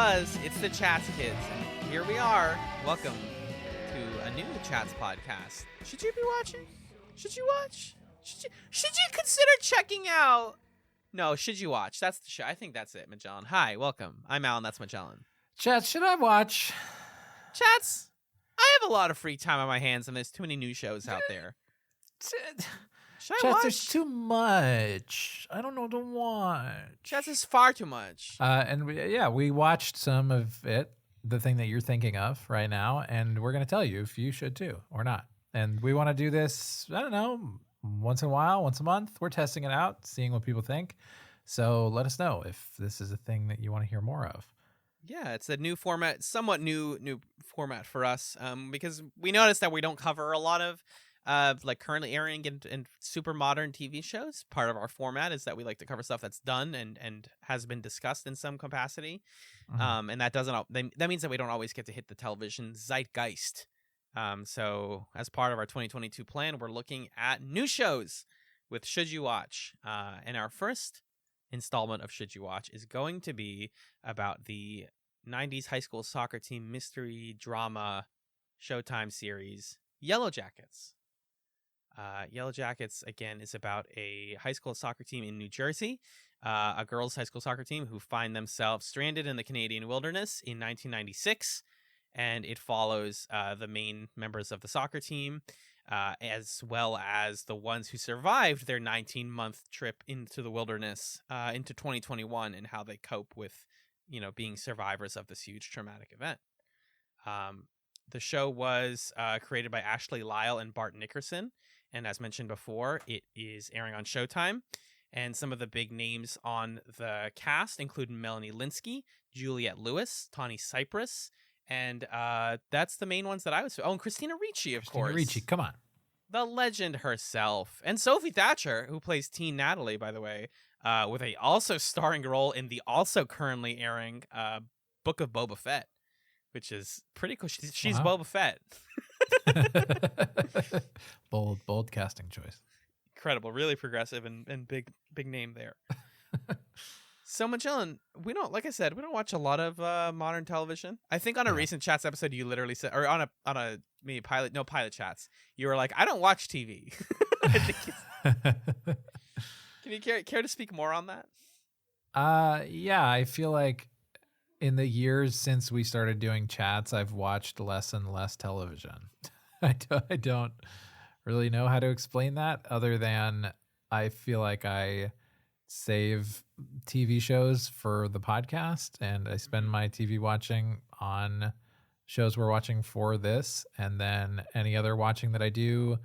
was. It's the Chatz kids, and here we are. Welcome to a new Chatz podcast. Should you be watching? Should you watch? Should you consider checking out? No, should you watch? That's the show. I think that's it, Magellan. Hi, welcome. I'm Alan. That's Magellan. Chatz, should I watch? Chatz, I have a lot of free time on my hands, and there's too many new shows out there. Should I watch? There's too much. I don't know to watch. Chatz is far too much. We watched some of it, the thing that you're thinking of right now, and we're going to tell you if you should too or not. And we want to do this, I don't know, once in a while, once a month. We're testing it out, seeing what people think. So let us know if this is a thing that you want to hear more of. Yeah, it's a new format, somewhat new format for us, because we noticed that we don't cover a lot of like currently airing and super modern TV shows. Part of our format is that we like to cover stuff that's done and has been discussed in some capacity, and that means that we don't always get to hit the television zeitgeist. So as part of our 2022 plan, we're looking at new shows with Should You Watch, and our first installment of Should You Watch is going to be about the 90s high school soccer team mystery drama Showtime series Yellowjackets. Yellowjackets, again, is about a high school soccer team in New Jersey, a girls' high school soccer team who find themselves stranded in the Canadian wilderness in 1996, and it follows the main members of the soccer team, as well as the ones who survived their 19-month trip into the wilderness into 2021 and how they cope with, being survivors of this huge traumatic event. The show was created by Ashley Lyle and Bart Nickerson. And as mentioned before, it is airing on Showtime. And some of the big names on the cast include Melanie Linsky, Juliette Lewis, Tawny Cypress, and that's the main ones that I was... Oh, and Christina Ricci, of course. Christina Ricci, come on. The legend herself. And Sophie Thatcher, who plays Teen Natalie, by the way, with a also starring role in the also currently airing Book of Boba Fett, which is pretty cool. She's Wow. Boba Fett. bold casting choice. Incredible, really progressive and big name there. So Magellan, we don't watch a lot of modern television. I think on a recent Chats episode, you literally said, or on a maybe pilot chats, you were like, I don't watch TV. Can you care to speak more on that? Yeah, I feel like in the years since we started doing chats, I've watched less and less television. I don't really know how to explain that other than I feel like I save TV shows for the podcast and I spend my TV watching on shows we're watching for this. And then any other watching that I do,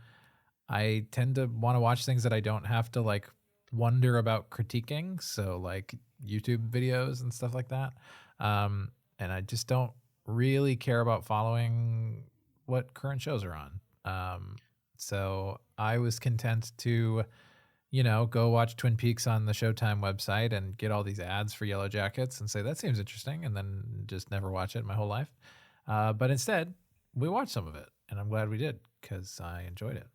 I tend to want to watch things that I don't have to like wonder about critiquing. So like YouTube videos and stuff like that. And I just don't really care about following what current shows are on. So I was content to, go watch Twin Peaks on the Showtime website and get all these ads for Yellowjackets and say, that seems interesting, and then just never watch it my whole life. But instead, we watched some of it, and I'm glad we did because I enjoyed it.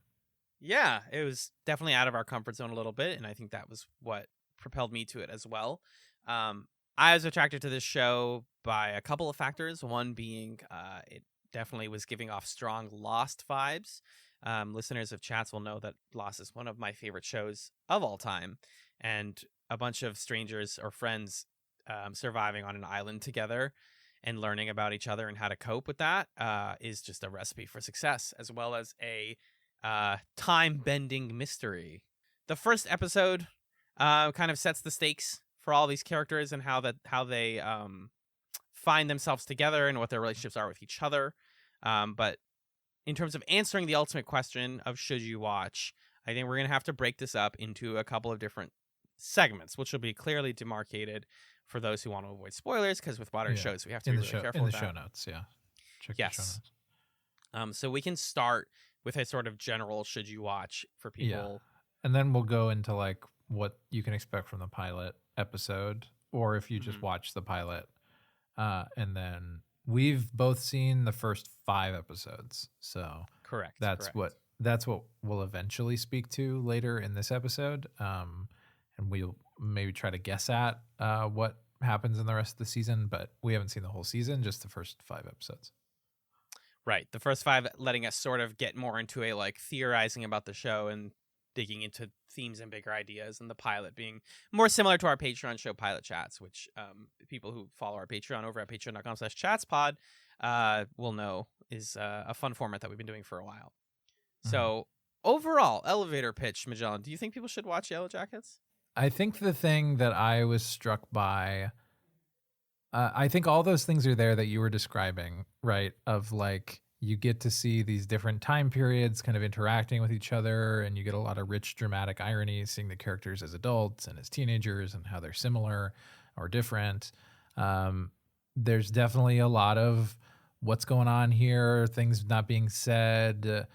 Yeah, it was definitely out of our comfort zone a little bit, and I think that was what propelled me to it as well. I was attracted to this show by a couple of factors. One being it definitely was giving off strong Lost vibes. Listeners of Chats will know that Lost is one of my favorite shows of all time. And a bunch of strangers or friends surviving on an island together and learning about each other and how to cope with that is just a recipe for success, as well as a time-bending mystery. The first episode kind of sets the stakes for all these characters and how they find themselves together and what their relationships are with each other. But in terms of answering the ultimate question of should you watch, I think we're going to have to break this up into a couple of different segments, which will be clearly demarcated for those who want to avoid spoilers, because with modern shows, we have to be really careful with that. In the show notes, yeah. Check yes. The show notes. So we can start with a sort of general should you watch for people. Yeah. And then we'll go into like what you can expect from the pilot episode, or if you just watch the pilot. And then we've both seen the first 5 episodes. So correct. That's what we'll eventually speak to later in this episode. And we'll maybe try to guess at what happens in the rest of the season, but we haven't seen the whole season, just the first 5 episodes. Right. The first 5 letting us sort of get more into a like theorizing about the show and digging into themes and bigger ideas, and the pilot being more similar to our Patreon show, Pilot Chats, which people who follow our Patreon over at patreon.com/chatspod will know is a fun format that we've been doing for a while. So overall, elevator pitch, Magellan, do you think people should watch Yellowjackets? I think the thing that I was struck by, I think all those things are there that you were describing, right? Of like, you get to see these different time periods kind of interacting with each other, and you get a lot of rich dramatic irony, seeing the characters as adults and as teenagers and how they're similar or different. There's definitely a lot of what's going on here, things not being said,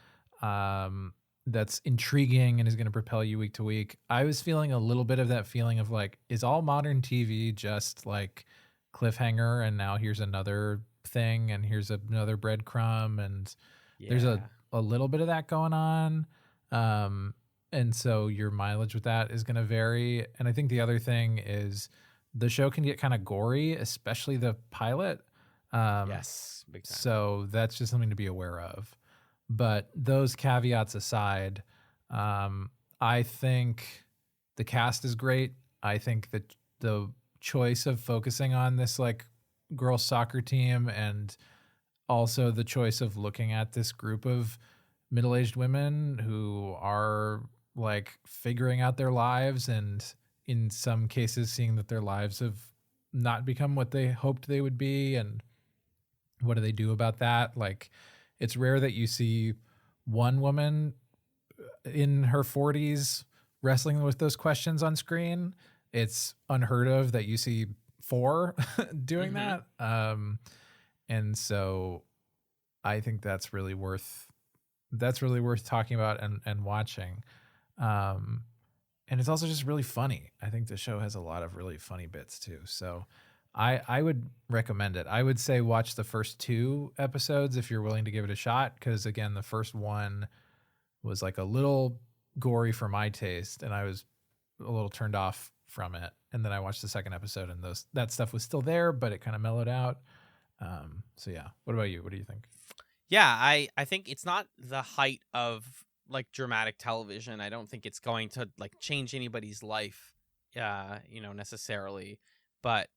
that's intriguing and is going to propel you week to week. I was feeling a little bit of that feeling of like, is all modern TV just like cliffhanger, and now here's another thing, and here's another breadcrumb, and there's a little bit of that going on, and so your mileage with that is going to vary. And I think the other thing is the show can get kind of gory, especially the pilot. Yes, big time. So that's just something to be aware of. But those caveats aside, I think the cast is great. I think that the choice of focusing on this like girls soccer team, and also the choice of looking at this group of middle-aged women who are like figuring out their lives, and in some cases seeing that their lives have not become what they hoped they would be, and what do they do about that? Like, it's rare that you see one woman in her 40s wrestling with those questions on screen. It's unheard of that you see 4 doing that. And so I think that's really worth talking about and watching. And it's also just really funny. I think the show has a lot of really funny bits too. So I would recommend it. I would say watch the first 2 episodes if you're willing to give it a shot, because again, the first one was like a little gory for my taste, and I was a little turned off from it. And then I watched the second episode, and that stuff was still there, but it kind of mellowed out. So yeah, what about you? What do you think? Yeah, I think it's not the height of like dramatic television. I don't think it's going to like change anybody's life, necessarily, but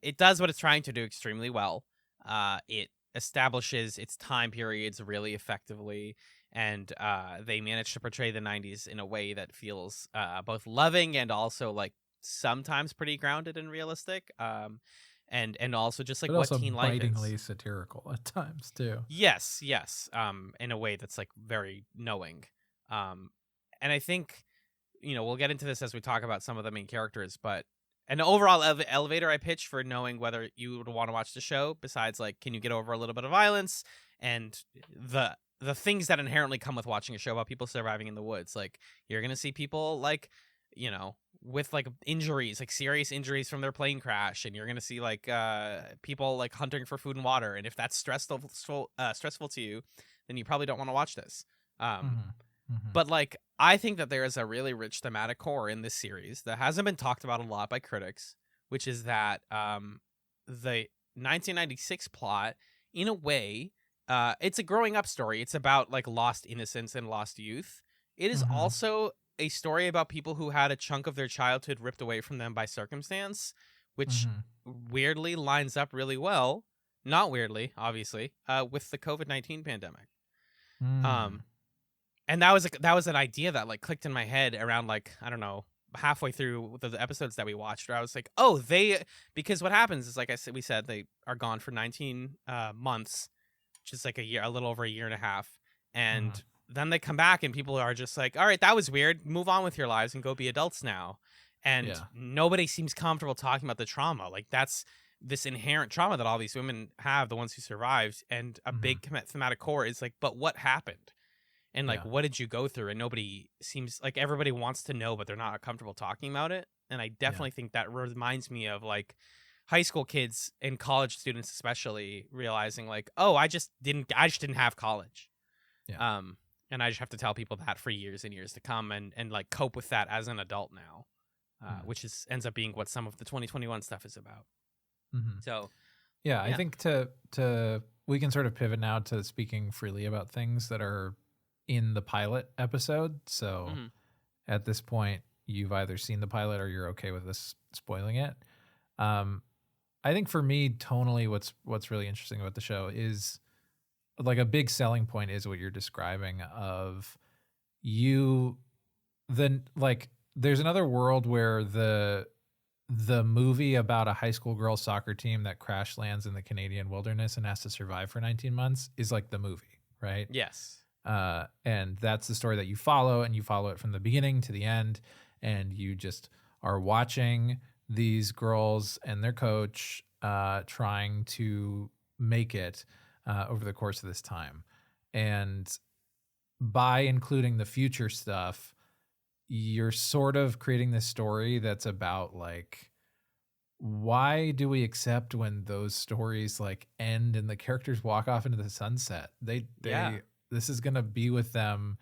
it does what it's trying to do extremely well. It establishes its time periods really effectively, and they manage to portray the 90s in a way that feels both loving and also like sometimes pretty grounded and realistic. And also just like but what also teen life is. Bitingly satirical at times too. Yes. In a way that's like very knowing. And I think, we'll get into this as we talk about some of the main characters, but an overall elevator I pitch for knowing whether you would want to watch the show, besides like, can you get over a little bit of violence and the things that inherently come with watching a show about people surviving in the woods. Like, you're going to see people like, with like injuries, like serious injuries from their plane crash. And you're going to see like people like hunting for food and water. And if that's stressful to you, then you probably don't want to watch this. But like, I think that there is a really rich thematic core in this series that hasn't been talked about a lot by critics, which is that the 1996 plot, in a way, it's a growing up story. It's about like lost innocence and lost youth. It is also a story about people who had a chunk of their childhood ripped away from them by circumstance, which weirdly lines up really well, not weirdly, obviously, with the COVID-19 pandemic. And that was an idea that like clicked in my head around like, I don't know, halfway through the episodes that we watched, where I was like, oh, because what happens is, like we said, they are gone for 19 months, which is like a little over a year and a half. And then they come back and people are just like, all right, that was weird. Move on with your lives and go be adults now. And nobody seems comfortable talking about the trauma. Like, that's this inherent trauma that all these women have, the ones who survived. And a big thematic core is like, but what happened? And like, what did you go through? And nobody seems like, everybody wants to know, but they're not comfortable talking about it. And I definitely think that reminds me of like high school kids and college students, especially, realizing like, oh, I just didn't have college. And I just have to tell people that for years and years to come, and like cope with that as an adult now. which ends up being what some of the 2021 stuff is about. Mm-hmm. So, yeah, I think to we can sort of pivot now to speaking freely about things that are in the pilot episode. So at this point, you've either seen the pilot or you're okay with us spoiling it. I think for me, tonally, what's really interesting about the show is like a big selling point is what you're describing of there's another world where the movie about a high school girls soccer team that crash lands in the Canadian wilderness and has to survive for 19 months is like the movie, right? Yes. And that's the story that you follow, and you follow it from the beginning to the end, and you just are watching these girls and their coach trying to make it over the course of this time. And by including the future stuff, you're sort of creating this story that's about like, why do we accept when those stories like end and the characters walk off into the sunset? This is going to be with them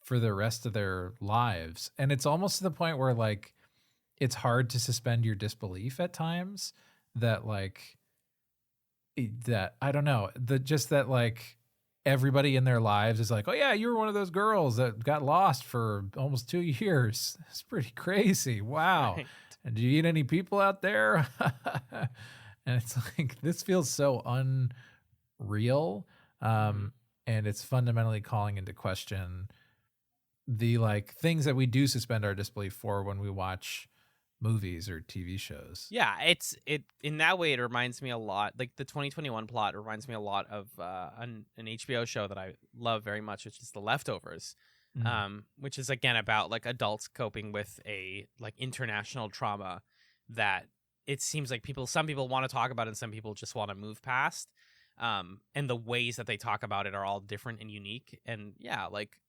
for the rest of their lives. And it's almost to the point where like, it's hard to suspend your disbelief at times that like, that, I don't know, that like everybody in their lives is like, oh yeah, you were one of those girls that got lost for almost 2 years. It's pretty crazy. Wow. Right. And do you eat any people out there? And it's like, this feels so unreal. And it's fundamentally calling into question the like things that we do suspend our disbelief for when we watch movies or TV shows. Yeah, it in that way it reminds me a lot, like the 2021 plot reminds me a lot of an HBO show that I love very much, which is The Leftovers. Which is again about like adults coping with a like international trauma that it seems like some people want to talk about and some people just want to move past. And the ways that they talk about it are all different and unique. And yeah, like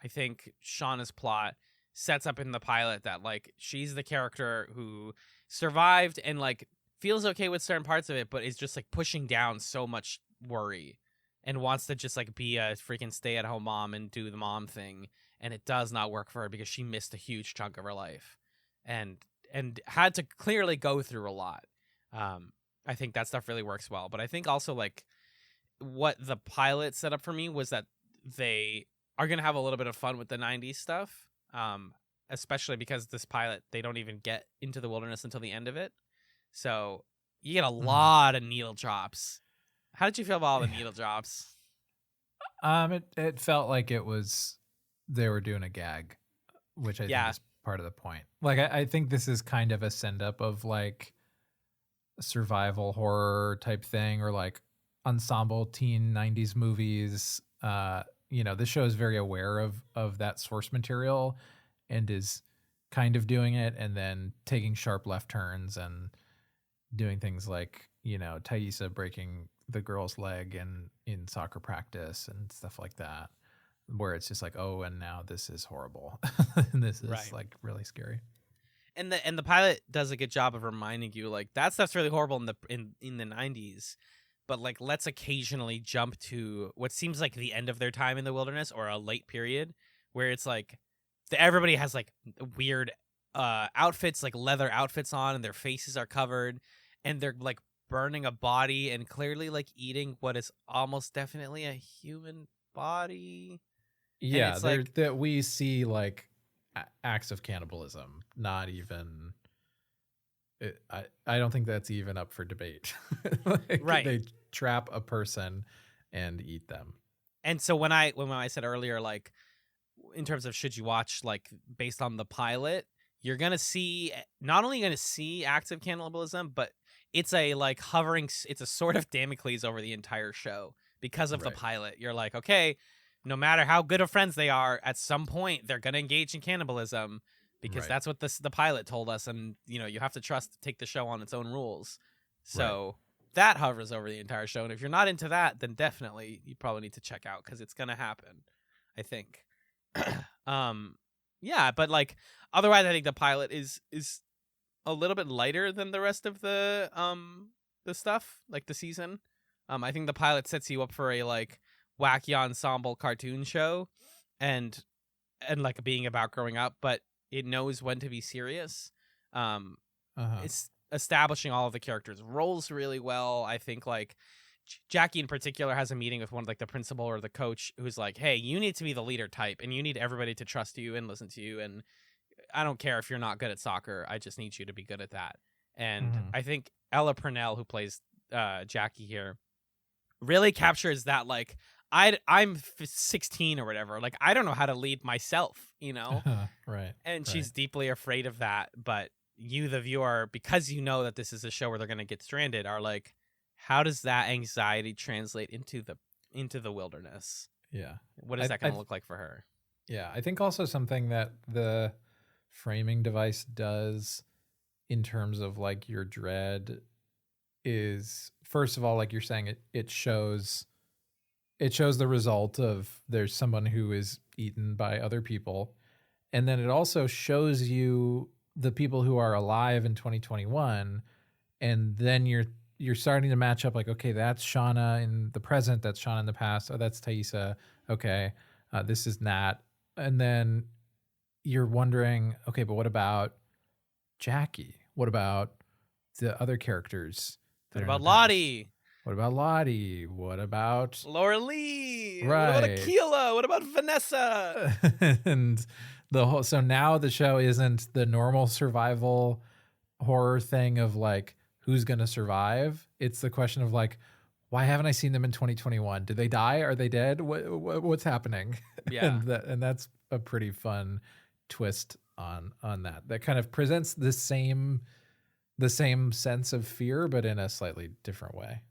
I think Shauna's plot sets up in the pilot that like she's the character who survived and like feels okay with certain parts of it, but is just like pushing down so much worry and wants to just like be a freaking stay-at-home mom and do the mom thing, and it does not work for her because she missed a huge chunk of her life and had to clearly go through a lot. I think that stuff really works well, but I think also like what the pilot set up for me was that they are going to have a little bit of fun with the 90s stuff, especially because this pilot, they don't even get into the wilderness until the end of it. So you get a lot of needle drops. How did you feel about all the needle drops? It felt like they were doing a gag, which I think is part of the point. Like, I think this is kind of a send up of like a survival horror type thing, or like ensemble teen 90s movies. This show is very aware of that source material and is kind of doing it and then taking sharp left turns and doing things like, Thaisa breaking the girl's leg in soccer practice and stuff like that, where it's just like, oh, and now this is horrible. And this is like really scary. And the pilot does a good job of reminding you like that stuff's really horrible in the 90s, but like let's occasionally jump to what seems like the end of their time in the wilderness or a late period where it's like everybody has like weird outfits, like leather outfits on, and their faces are covered, and they're like burning a body and clearly like eating what is almost definitely a human body. Yeah, that we see like acts of cannibalism, not even. I don't think that's even up for debate. Like, they trap a person and eat them. And so when I said earlier, like in terms of should you watch, like based on the pilot, you're gonna see not only gonna see acts of cannibalism, but it's a sort of Damocles over the entire show because of the pilot. You're like, okay, no matter how good of friends they are, at some point they're gonna engage in cannibalism because that's what the pilot told us, and you have to take the show on its own rules. So that hovers over the entire show, and if you're not into that, then definitely you probably need to check out because it's gonna happen, I think. But like otherwise, I think the pilot is a little bit lighter than the rest of the stuff, like the season. I think the pilot sets you up for a like wacky ensemble cartoon show and like being about growing up, but it knows when to be serious. Uh-huh. It's establishing all of the characters' roles really well. I think like Jackie in particular has a meeting with one of like the principal or the coach who's like, hey, you need to be the leader type and you need everybody to trust you and listen to you. And I don't care if you're not good at soccer. I just need you to be good at that. And Mhm. I think Ella Purnell, who plays Jackie here, really captures that like I'm 16 or whatever. Like I don't know how to lead myself, you know? Right. And Right. she's deeply afraid of that. But you, the viewer, because you know that this is a show where they're going to get stranded, are like, how does that anxiety translate into the wilderness? Yeah. What is I that I going to look like for her? Yeah, I think also something that the framing device does in terms of like your dread is, first of all, like you're saying, it shows the result of there's someone who is eaten by other people, and then it also shows you the people who are alive in 2021, and then you're starting to match up like, okay, that's Shauna in the present, that's Shauna in the past, oh, that's Thaisa, okay, this is Nat, and then you're wondering, okay, but what about Jackie? What about the other characters What that are in the about past? Lottie? What about Lottie? What about Laura Lee? What about right? Akila? What about Vanessa? And the whole, so now the show isn't the normal survival horror thing of like who's going to survive. It's the question of like, why haven't I seen them in 2021? Did they die? Are they dead? What's happening? Yeah. And that's a pretty fun twist on that kind of presents the same sense of fear, but in a slightly different way.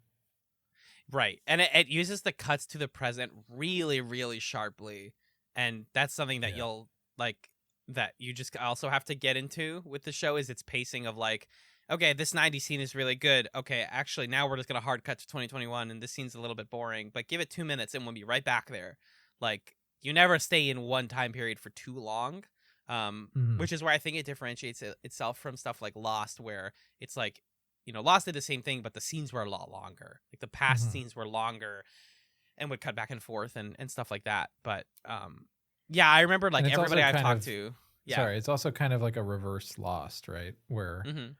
Right. And it uses the cuts to the present really, really sharply. And that's something that Yeah. you'll like, that you just also have to get into with the show, is its pacing of like, okay, this 90s scene is really good. Okay, actually, now we're just going to hard cut to 2021 and this scene's a little bit boring, but give it 2 minutes and we'll be right back there. Like, you never stay in one time period for too long. Mhm. Which is where I think it differentiates itself from stuff like Lost, where it's like, Lost did the same thing, but the scenes were a lot longer. Like the past Mhm. scenes were longer and would cut back and forth and stuff like that. But yeah, I remember like And it's everybody also I've kind talked of, to. Yeah. sorry, it's also kind of like a reverse Lost, right? Where Mm-hmm.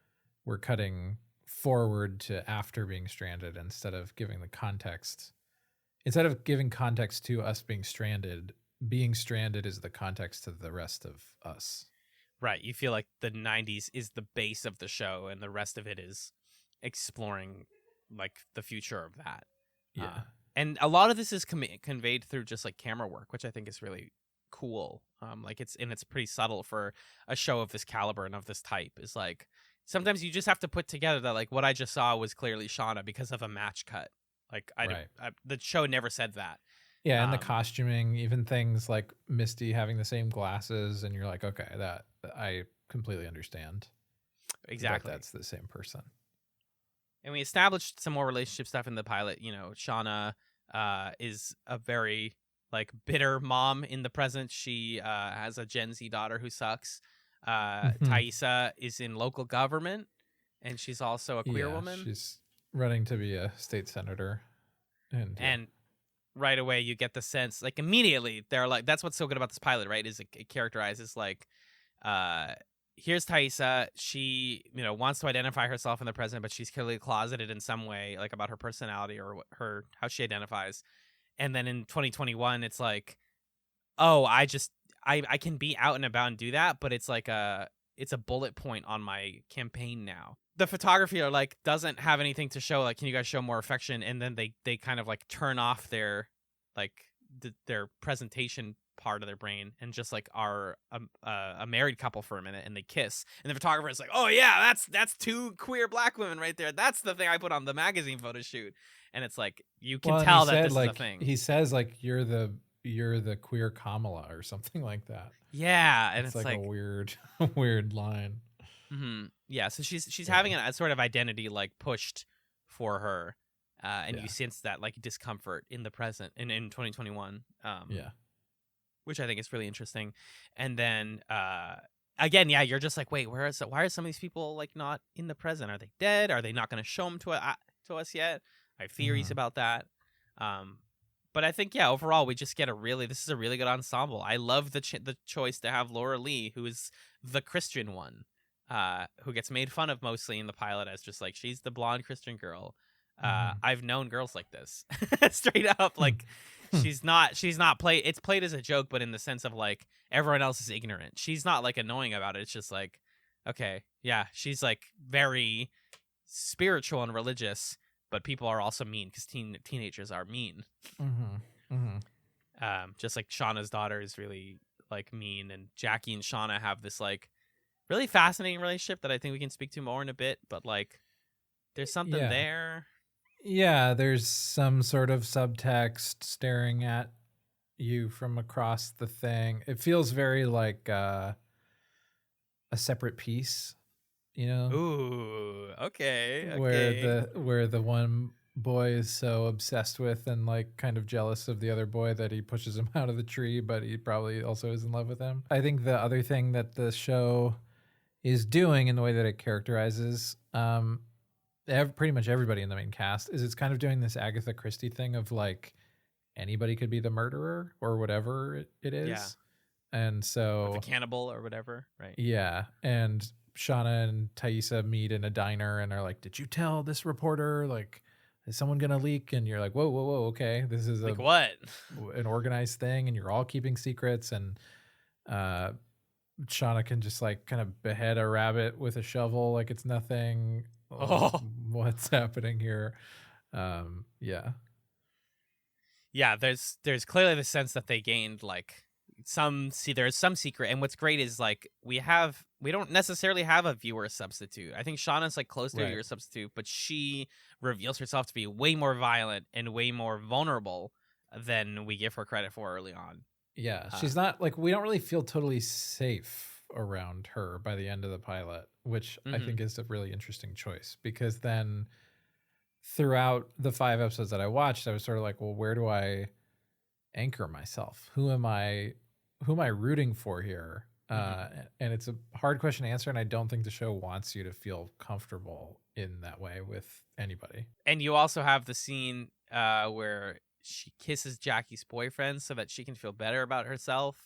we're cutting forward to after being stranded instead of giving the context. Instead of giving context to us being stranded is the context to the rest of us. Right. You feel like the 90s is the base of the show and the rest of it is exploring like the future of that. Yeah. And a lot of this is conveyed through just like camera work, which I think is really cool. Like it's pretty subtle for a show of this caliber and of this type. Is like sometimes you just have to put together that like what I just saw was clearly Shauna because of a match cut. Like Right. the show never said that. Yeah, and the costuming, even things like Misty having the same glasses, and you're like, okay, that I completely understand. Exactly. That's the same person. And we established some more relationship stuff in the pilot. Shauna is a very like bitter mom in the present. She has a Gen Z daughter who sucks. Thaisa is in local government, and she's also a queer woman. She's running to be a state senator, and right away you get the sense, like immediately they're like, that's what's so good about this pilot, right? Is it characterizes like, here's Thaisa. She wants to identify herself in the present, but she's clearly closeted in some way, like about her personality or how she identifies. And then in 2021, it's like, oh, I can be out and about and do that, but it's like it's a bullet point on my campaign now. The photography are like doesn't have anything to show. Like, can you guys show more affection? And then they kind of like turn off their like their presentation part of their brain and just like are a married couple for a minute, and they kiss. And the photographer is like, oh yeah, that's two queer black women right there. That's the thing I put on the magazine photo shoot. And it's like you can tell that this is a thing. He says like you're the queer Kamala or something like that. Yeah, and it's like a weird line. Mm-hmm. Yeah, so she's having a sort of identity like pushed for her, and you sense that like discomfort in the present in 2021. Which I think is really interesting. And then again, yeah, you're just like, wait, why are some of these people like not in the present? Are they dead? Are they not going to show them to us yet? I have theories about that. But I think, yeah, overall, we just get this is a really good ensemble. I love the choice to have Laura Lee, who is the Christian one. who gets made fun of mostly in the pilot as just like she's the blonde Christian girl. Mhm. I've known girls like this. Straight up, like Hmm. she's not played. It's played as a joke, but in the sense of like everyone else is ignorant. She's not like annoying about it. It's just like, okay, yeah, she's like very spiritual and religious, but people are also mean because teenagers are mean. Mhm. Mhm. Just like Shauna's daughter is really like mean, and Jackie and Shauna have this like really fascinating relationship that I think we can speak to more in a bit. But like, there's something Yeah. there. Yeah, there's some sort of subtext staring at you from across the thing. It feels very like a separate piece, you know, Ooh, okay, where okay. the one boy is so obsessed with and like kind of jealous of the other boy that he pushes him out of the tree, but he probably also is in love with him. I think the other thing that the show is doing in the way that it characterizes pretty much everybody in the main cast is it's kind of doing this Agatha Christie thing of like anybody could be the murderer or whatever it Yeah, is. And or the so, cannibal or whatever, right? yeah. And Shauna and Thaisa meet in a diner and are like, "Did you tell this reporter? Like, is someone going to leak?" And you're like, "Whoa, whoa, whoa. Okay. This is Like what? an organized thing and you're all keeping secrets." And uh, Shauna can just like kind of behead a rabbit with a shovel like it's nothing. Oh, What's happening here? Yeah. yeah. There's clearly the sense that they gained like there's some secret, and what's great is like we don't necessarily have a viewer substitute. I think Shauna's like close to a Right. viewer substitute, but she reveals herself to be way more violent and way more vulnerable than we give her credit for early on. Yeah. Uh, She's not like, we don't really feel totally safe around her by the end of the pilot, which I mhm. think is a really interesting choice because then throughout the 5 episodes that I watched, I was sort of like, well, where do I anchor myself? Who am I rooting for here? Mhm. And it's a hard question to answer. And I don't think the show wants you to feel comfortable in that way with anybody. And you also have the scene where she kisses Jackie's boyfriend so that she can feel better about herself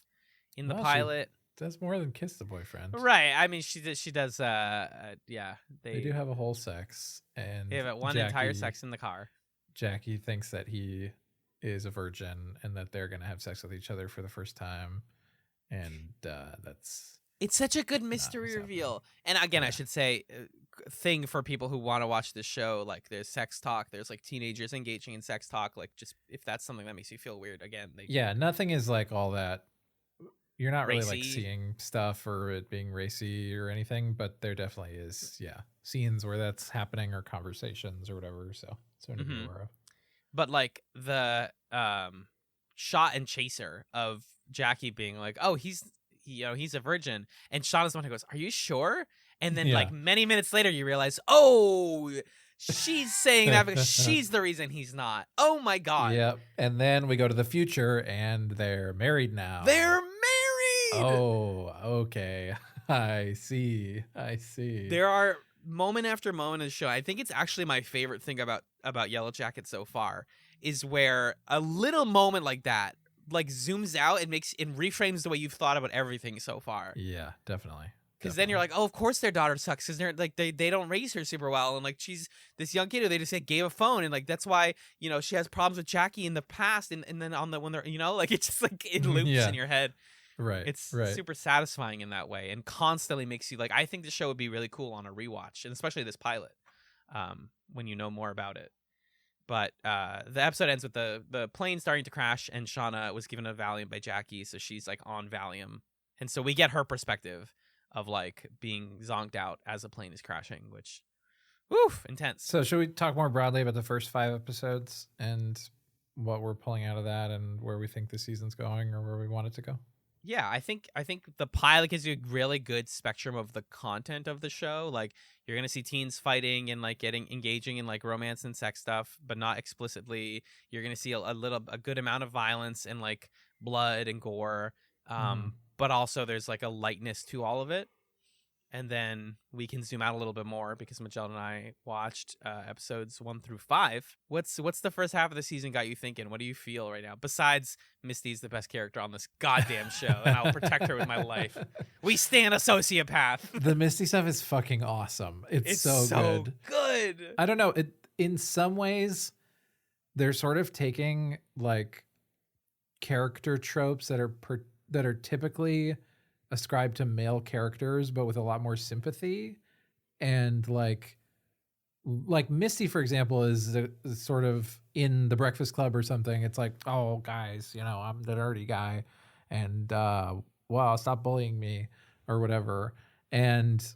in the Well, she pilot. does more than kiss the boyfriend. Right. I mean, she does. Yeah. They do have a whole sex, They and have one entire sex in the car. Jackie thinks that he is a virgin and that they're going to have sex with each other for the first time. And that's It's such a good not mystery what's happening. reveal. And again, I Yeah. should say, thing for people who want to watch this show, like there's sex talk, there's like teenagers engaging in sex talk. Like, just if that's something that makes you feel weird, again, they Yeah, nothing is like all that. You're not really like racy. seeing stuff or it being racy or anything, but there definitely is, yeah, scenes where that's happening or conversations or whatever. So something to be Mhm. aware of. But like the shot and chaser of Jackie being like, "Oh, he's a virgin," and Shauna's the one who goes, "Are you sure?" And then Yeah. like many minutes later, you realize, oh, she's saying that because she's the reason he's not. Oh my god, Yep. And then we go to the future and they're married now. they're married. Oh, okay. I see. There are moment after moment in the show. I think it's actually my favorite thing about Yellowjackets so far is where a little moment like that like zooms out and reframes the way you've thought about everything so far. Yeah, definitely. Because then you're like, oh, of course their daughter sucks because they're like they don't raise her super well, and like she's this young kid who they just like, gave a phone, and like that's why she has problems with Jackie in the past, and then on the when they're like it's just like it loops Yeah. in your head. Right. It's right. super satisfying in that way, and constantly makes you like. I think the show would be really cool on a rewatch, and especially this pilot, when you know more about it. But the episode ends with the plane starting to crash, and Shauna was given a Valium by Jackie, so she's like on Valium, and so we get her perspective of like being zonked out as a plane is crashing, which, woof, intense. So should we talk more broadly about the first 5 episodes and what we're pulling out of that and where we think the season's going or where we want it to go? Yeah, I think the pilot gives you a really good spectrum of the content of the show. Like you're gonna see teens fighting and like engaging in like romance and sex stuff, but not explicitly. You're gonna see a good amount of violence and like blood and gore. But also there's like a lightness to all of it. and then we can zoom out a little bit more because Magellan and I watched episodes 1 through 5. What's the first half of the season got you thinking? What do you feel right now? Besides, Misty's the best character on this goddamn show, and I'll protect her with my life. We stand a sociopath. The Misty stuff is fucking awesome. It's so good. I don't know. It in some ways, they're sort of taking like character tropes that are typically ascribed to male characters, but with a lot more sympathy. And like Misty, for example, is sort of in The Breakfast Club or something. It's like, oh, guys, I'm the dirty guy, and wow, stop bullying me or whatever. And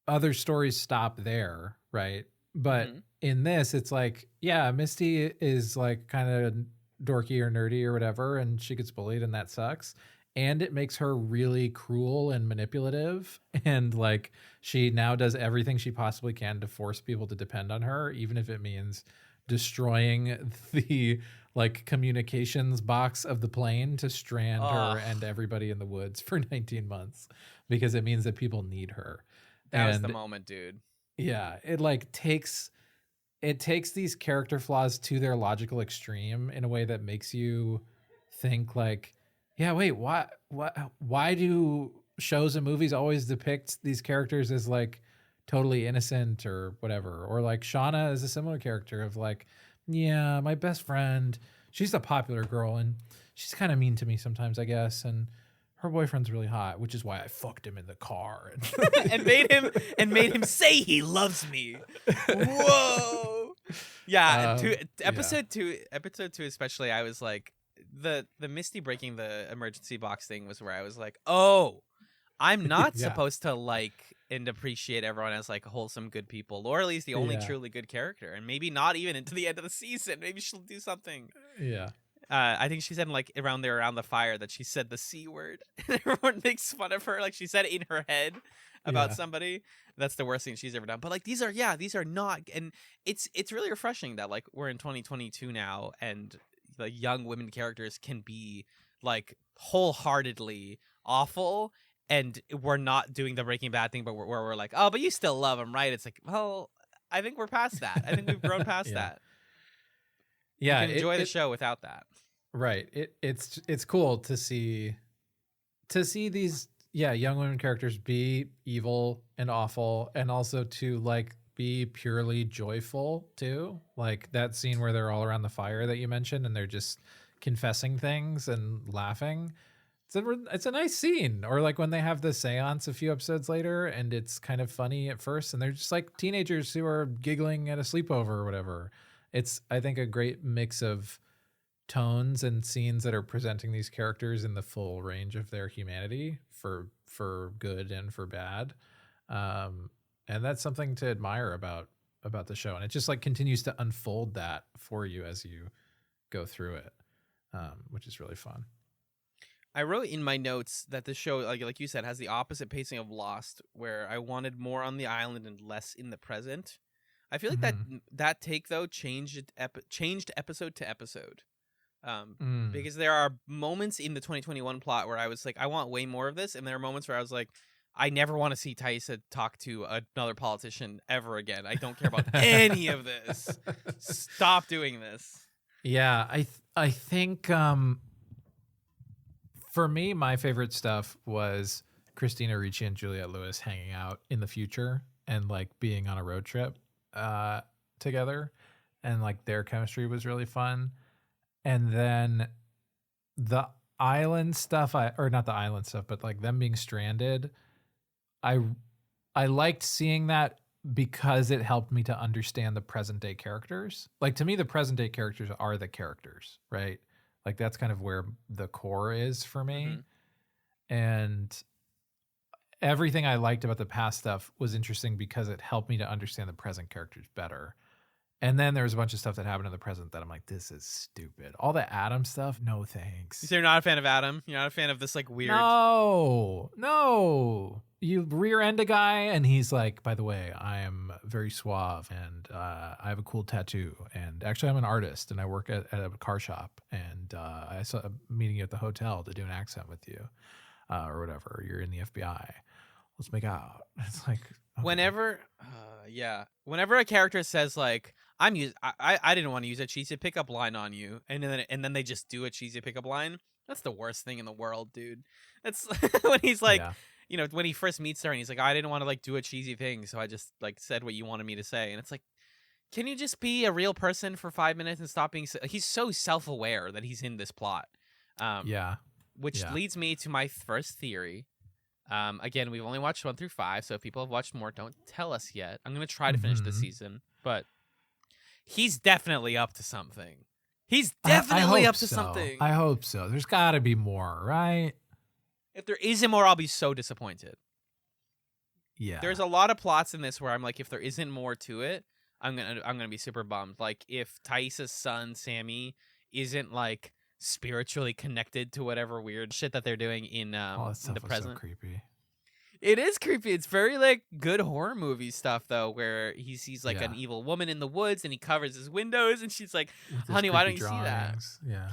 other stories stop there, right? But in this, it's like, yeah, Misty is like kind of dorky or nerdy or whatever, and she gets bullied, and that sucks. And it makes her really cruel and manipulative. And like, she now does everything she possibly can to force people to depend on her, even if it means destroying the like communications box of the plane to strand her and everybody in the woods for 19 months, because it means that people need her. That was the moment, dude. Yeah. It like takes these character flaws to their logical extreme in a way that makes you think like, yeah, wait, why do shows and movies always depict these characters as like totally innocent or whatever? Or like Shauna is a similar character of like, yeah, my best friend, she's a popular girl and she's kind of mean to me sometimes, I guess. And her boyfriend's really hot, which is why I fucked him in the car and made him say he loves me. Whoa. Yeah, episode 2 especially, I was like, the Misty breaking the emergency box thing was where I was like, oh, I'm not supposed to like and appreciate everyone as like wholesome good people. Laura Lee's the only truly good character, and maybe not even into the end of the season. Maybe she'll do something. Yeah. I think she said like around the fire that she said the C word. Everyone makes fun of her. Like she said it in her head about somebody. That's the worst thing she's ever done. But like these are not, and it's really refreshing that like we're in 2022 now, and the young women characters can be like wholeheartedly awful, and we're not doing the Breaking Bad thing, but we're like, oh, but you still love them, right? It's like, well, I think we're past that. I think we've grown past that. Yeah, you can enjoy the show without that. Right. It's cool to see these young women characters be evil and awful, and also to like be purely joyful too. Like that scene where they're all around the fire that you mentioned and they're just confessing things and laughing. It's a nice scene. Or like when they have the seance a few episodes later and it's kind of funny at first and they're just like teenagers who are giggling at a sleepover or whatever. It's, I think, a great mix of tones and scenes that are presenting these characters in the full range of their humanity for good and for bad. And that's something to admire about the show. And it just like continues to unfold that for you as you go through it, which is really fun. I wrote in my notes that the show, like you said, has the opposite pacing of Lost, where I wanted more on the island and less in the present. I feel like that take, though, changed episode to episode. Because there are moments in the 2021 plot where I was like, I want way more of this. And there are moments where I was like, I never want to see Taissa talk to another politician ever again. I don't care about any of this. Stop doing this. Yeah, I think for me, my favorite stuff was Christina Ricci and Juliette Lewis hanging out in the future and like being on a road trip together, and like their chemistry was really fun. And then the island stuff, or not the island stuff, but like them being stranded, I liked seeing that because it helped me to understand the present day characters. Like to me, the present day characters are the characters, right? Like that's kind of where the core is for me. And everything I liked about the past stuff was interesting because it helped me to understand the present characters better. And then there was a bunch of stuff that happened in the present that I'm like, this is stupid. All the Adam stuff, no thanks. So you're not a fan of Adam? You're not a fan of this like weird... No. You rear end a guy and he's like, by the way, I am very suave and I have a cool tattoo. And actually I'm an artist and I work at a car shop. And I saw a meeting you at the hotel to do an accent with you or whatever. You're in the FBI. let's make out. It's like, okay. Whenever a character says like, I didn't want to use a cheesy pickup line on you, and then they just do a cheesy pickup line. That's the worst thing in the world, dude. That's when he's like, when he first meets her and he's like, I didn't want to like do a cheesy thing, so I just like said what you wanted me to say, and it's like, can you just be a real person for 5 minutes and stop being? He's so self-aware that he's in this plot. Which leads me to my first theory. Again, we've only watched 1 through 5, so if people have watched more, don't tell us yet. I'm gonna try to finish this season, but he's definitely up to something. He's definitely up to something. I hope so. There's got to be more, right? If there isn't more, I'll be so disappointed. Yeah. There's a lot of plots in this where I'm like, if there isn't more to it, I'm gonna be super bummed. Like if Thaisa's son Sammy isn't like spiritually connected to whatever weird shit that they're doing in the present. So creepy. It is creepy. It's very like good horror movie stuff though, where he sees like an evil woman in the woods and he covers his windows and she's like, honey, why don't you see that? Yeah.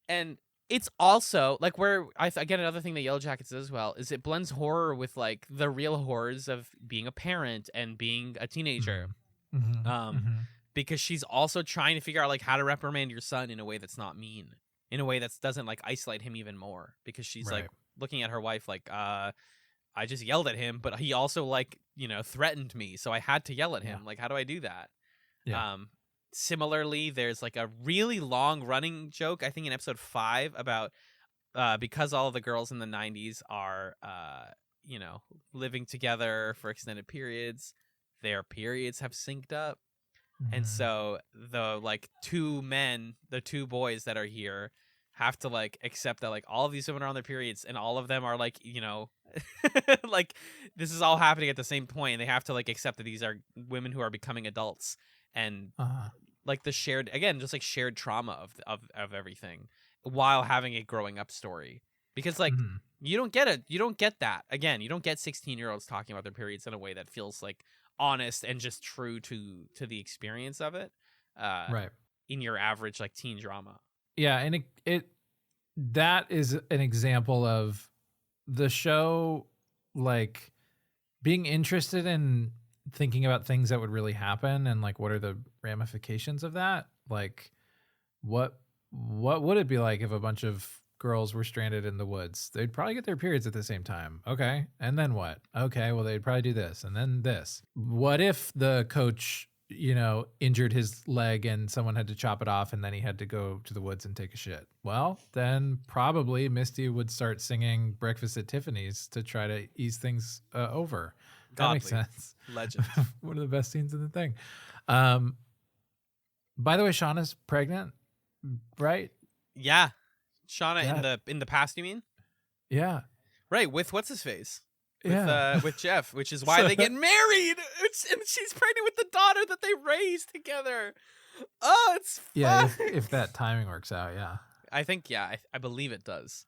And it's also like where again, another thing that Yellowjackets does well is it blends horror with like the real horrors of being a parent and being a teenager. Because she's also trying to figure out like how to reprimand your son in a way that's not mean, in a way that doesn't like isolate him even more, because she's like looking at her wife like, I just yelled at him, but he also like, threatened me, so I had to yell at him. Like, how do I do that? Similarly, there's like a really long running joke, I think in episode 5, about because all of the girls in the 90s are living together for extended periods, their periods have synced up. And so the like the two boys that are here have to like accept that like all of these women are on their periods and all of them are like, like this is all happening at the same point, and they have to like accept that these are women who are becoming adults, and like the shared trauma of everything while having a growing up story. Because like you don't get that. Again, you don't get 16-year-olds talking about their periods in a way that feels like honest and just true to the experience of it. In your average like teen drama. Yeah, and it that is an example of the show like being interested in thinking about things that would really happen and like what are the ramifications of that? Like what would it be like if a bunch of girls were stranded in the woods? They'd probably get their periods at the same time. Okay. And then what? Okay, well they'd probably do this and then this. What if the coach, injured his leg and someone had to chop it off and then he had to go to the woods and take a shit? Well, then probably Misty would start singing Breakfast at Tiffany's to try to ease things over. That makes sense. Legend. One of the best scenes in the thing. By the way, Shauna's pregnant, right? Yeah. Shauna in the past, you mean? Yeah. Right, with what's his face? With Jeff, which is why they get married. And she's pregnant with the daughter that they raised together. Oh, it's fun. Yeah, if that timing works out, yeah. I think I believe it does.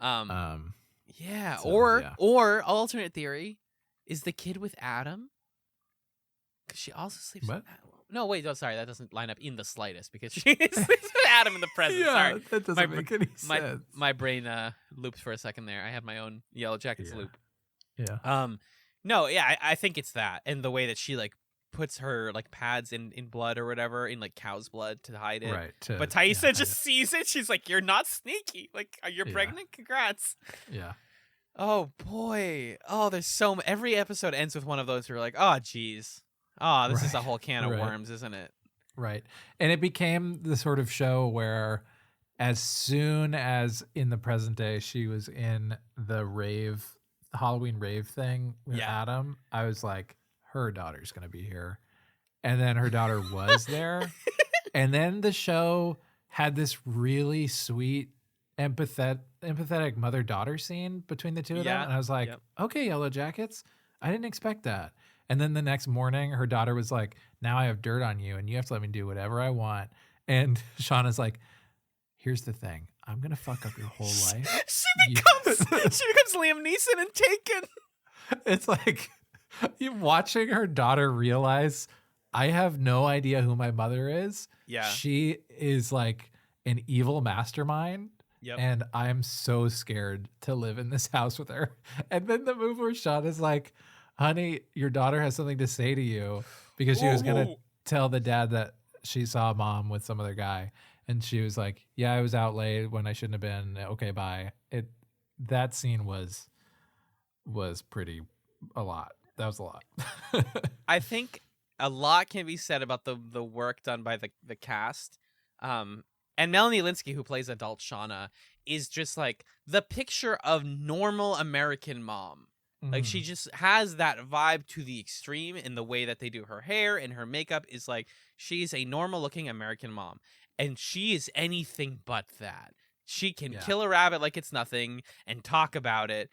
Yeah, so, or alternate theory is the kid with Adam. Because she also sleeps with Adam. No, wait, sorry, that doesn't line up in the slightest because she sleeps with Adam in the present. Sorry, that doesn't make any sense. My brain looped for a second there. I had my own Yellowjackets loop. Yeah. No, yeah, I think it's that, and the way that she like puts her like pads in blood or whatever, in like cow's blood to hide it. Right. But Thaisa just sees it. She's like, "You're not sneaky. Like, you're pregnant. Congrats." Yeah. Oh boy. Oh, there's every episode ends with one of those who are like, "Oh, geez. Oh, this is a whole can of worms, isn't it?" Right. And it became the sort of show where as soon as in the present day she was in the Halloween rave thing with Adam, I was like, her daughter's going to be here. And then her daughter was there. And then the show had this really sweet, empathetic mother-daughter scene between the two of them. And I was like, okay, Yellowjackets, I didn't expect that. And then the next morning, her daughter was like, now I have dirt on you and you have to let me do whatever I want. And Shauna's like, here's the thing. I'm going to fuck up your whole life. She becomes Liam Neeson and Taken. It's like you watching her daughter realize I have no idea who my mother is. Yeah. She is like an evil mastermind Yep. And I'm so scared to live in this house with her. And then the move where Sean is like, honey, your daughter has something to say to you, because she was going to Whoa. tell the dad that she saw mom with some other guy. And she was like, yeah, I was out late when I shouldn't have been. Okay, bye. That scene was pretty, a lot. That was a lot. I think a lot can be said about the work done by the cast. And Melanie Linsky, who plays adult Shauna, is just like the picture of normal American mom. Like, she just has that vibe to the extreme in the way that they do her hair and her makeup. Is like, she's a normal looking American mom, and she is anything but that. She can kill a rabbit like it's nothing and talk about it.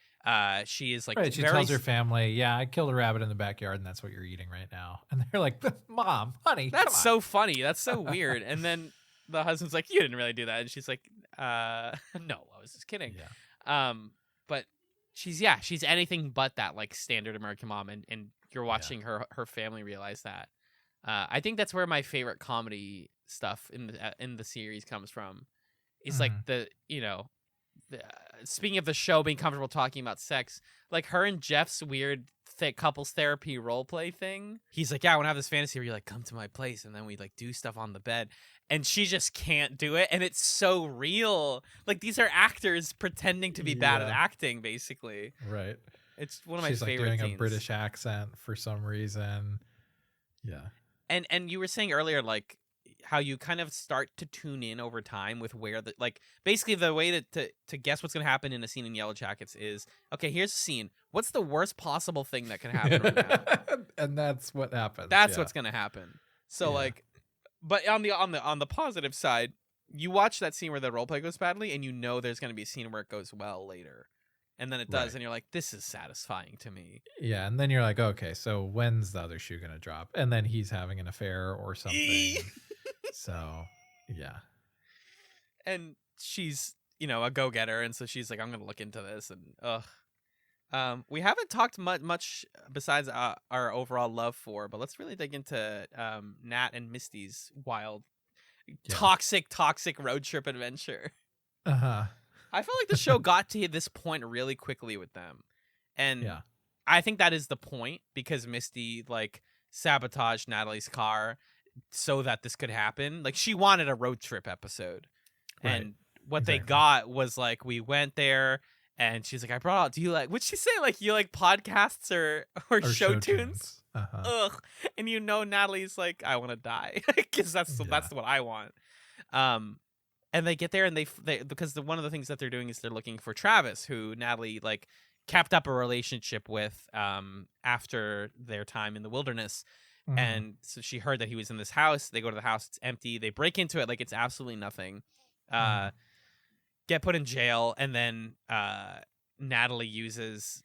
She is like, right. She tells her family, yeah, I killed a rabbit in the backyard and that's what you're eating right now. And they're like, Mom, honey, that's come so on. funny. That's so weird. And then the husband's like, you didn't really do that. And she's like, no, I was just kidding. Yeah. But she's anything but that, like, standard American mom. And you're watching her family realize that. I think that's where my favorite comedy stuff in the series comes from. It's like speaking of the show being comfortable talking about sex, like her and Jeff's weird couples therapy role play thing. He's like, yeah, I want to have this fantasy where you like come to my place and then we like do stuff on the bed, and she just can't do it, and it's so real. Like, these are actors pretending to be bad at acting, basically. Right. It's one of my She's favorite like doing scenes. a British accent for some reason. Yeah. And you were saying earlier, like, how you kind of start to tune in over time with where the, like, basically the way that to guess what's going to happen in a scene in Yellowjackets is, okay, here's a scene. What's the worst possible thing that can happen right now? And that's what happens. That's what's going to happen. So like, but on the positive side, you watch that scene where the roleplay goes badly, and you know there's going to be a scene where it goes well later. And then it does, and you're like, this is satisfying to me. Yeah, and then you're like, okay, so when's the other shoe going to drop? And then he's having an affair or something. So, yeah. And she's, a go-getter, and so she's like, I'm going to look into this, and we haven't talked much besides our overall love for, but let's really dig into Nat and Misty's wild, toxic road trip adventure. Uh-huh. I felt like the show got to this point really quickly with them. And I think that is the point, because Misty, like, sabotaged Natalie's car so that this could happen. Like, she wanted a road trip episode. Right. And what they got was, like, we went there, and she's like, I brought out, do you like, what'd she say? Like, you like podcasts or show tunes? Uh-huh. Ugh. And Natalie's like, I want to die. Because that's what I want. And they get there, and they because one of the things that they're doing is they're looking for Travis, who Natalie like kept up a relationship with after their time in the wilderness. Mm-hmm. And so she heard that he was in this house. They go to the house, it's empty. They break into it like it's absolutely nothing. Get put in jail, and then Misty uses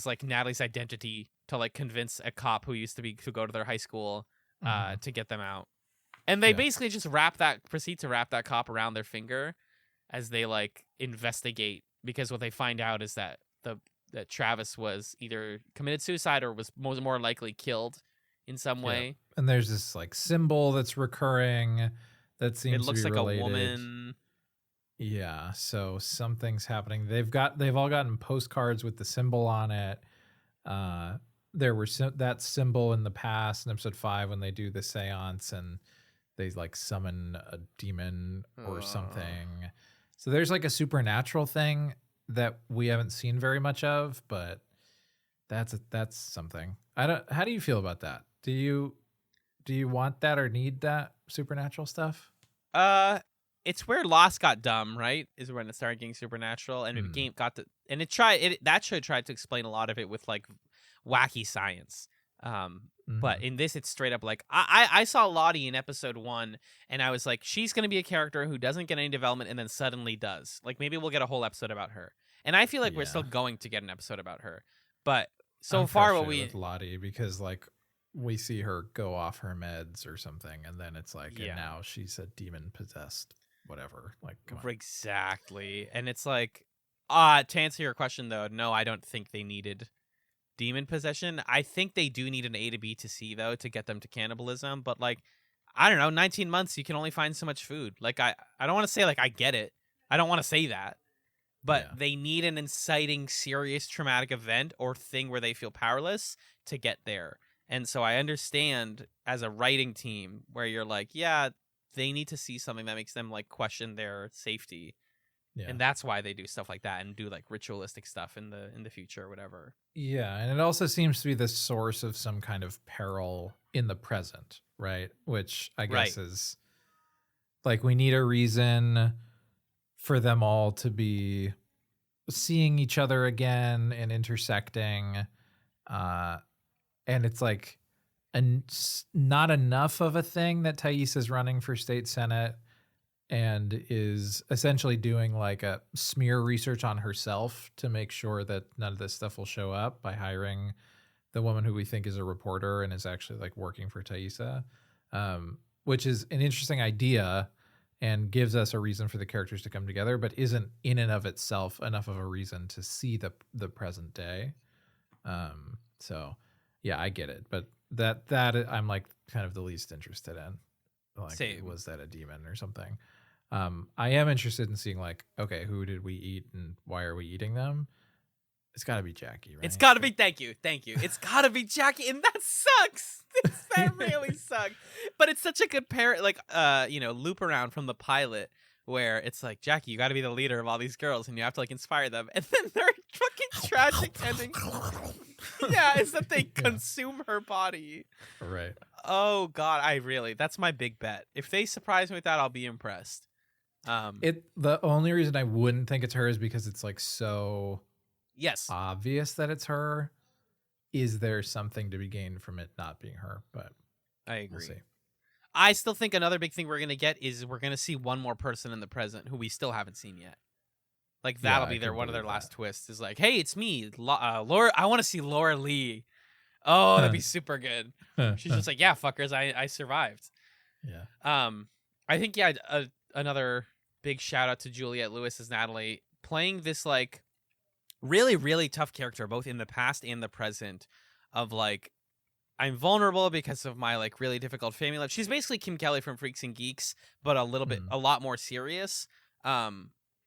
like Natalie's identity to like convince a cop who go to their high school to get them out. And they basically just proceed to wrap that cop around their finger as they like investigate, because what they find out is that that Travis was either committed suicide or was more likely killed in some way. And there's this like symbol that's recurring that seems to be related. It looks like a woman. Yeah, so something's happening. They've all gotten postcards with the symbol on it. There were that symbol in the past in episode 5 when they do the seance and they like summon a demon or something. So there's like a supernatural thing that we haven't seen very much of, but that's something. How do you feel about that? Do you want that or need that supernatural stuff? It's where Lost got dumb, right? Is when it started getting supernatural, and that show tried to explain a lot of it with like wacky science. But in this, it's straight up like I saw Lottie in episode 1, and I was like, she's gonna be a character who doesn't get any development and then suddenly does. Like, maybe we'll get a whole episode about her, and I feel like we're still going to get an episode about her. But so far, what with Lottie, because like we see her go off her meds or something, and then it's like, and now she's a demon possessed, whatever. Like, come on. Exactly, and it's like, to answer your question though, no, I don't think they needed demon possession. I think they do need an A to B to C though to get them to cannibalism, but like, I don't know, 19 months you can only find so much food. Like, I don't want to say like I get it, I don't want to say that, but Yeah. they need an inciting, serious, traumatic event or thing where they feel powerless to get there. And so I understand as a writing team where you're like, yeah, they need to see something that makes them like question their safety. Yeah. And that's why they do stuff like that and do like ritualistic stuff in the future or whatever. Yeah, and it also seems to be the source of some kind of peril in the present, right? Which I guess is like we need a reason for them all to be seeing each other again and intersecting. And it's like not enough of a thing that Thais is running for state senate and is essentially doing like a smear research on herself to make sure that none of this stuff will show up by hiring the woman who we think is a reporter and is actually like working for Thaisa, which is an interesting idea and gives us a reason for the characters to come together, but isn't in and of itself enough of a reason to see the present day. So yeah, I get it, but that I'm like kind of the least interested in. Like, Same. was that a demon or something? I am interested in seeing like, okay, who did we eat and why are we eating them? It's got to be Jackie, right? It's got to be. Thank you. It's got to be Jackie, and that sucks. That really sucks. But it's such a good like loop around from the pilot where it's like, Jackie, you got to be the leader of all these girls, and you have to like inspire them, and then their fucking tragic ending. Yeah, is that they consume her body. Right. Oh God, that's my big bet. If they surprise me with that, I'll be impressed. The only reason I wouldn't think it's her is because it's like so obvious that it's her. Is there something to be gained from it not being her? But I agree. We'll see. I still think another big thing we're gonna get is we're gonna see one more person in the present who we still haven't seen yet. Like that'll be one of their last twists. Is like, hey, it's me, Laura. I want to see Laura Lee. Oh, that'd be super good. She's just like, yeah, fuckers, I survived. Yeah. I think another big shout out to Juliette Lewis as Natalie, playing this like really, really tough character, both in the past and the present, of like, I'm vulnerable because of my like really difficult family life. She's basically Kim Kelly from Freaks and Geeks, but a lot more serious.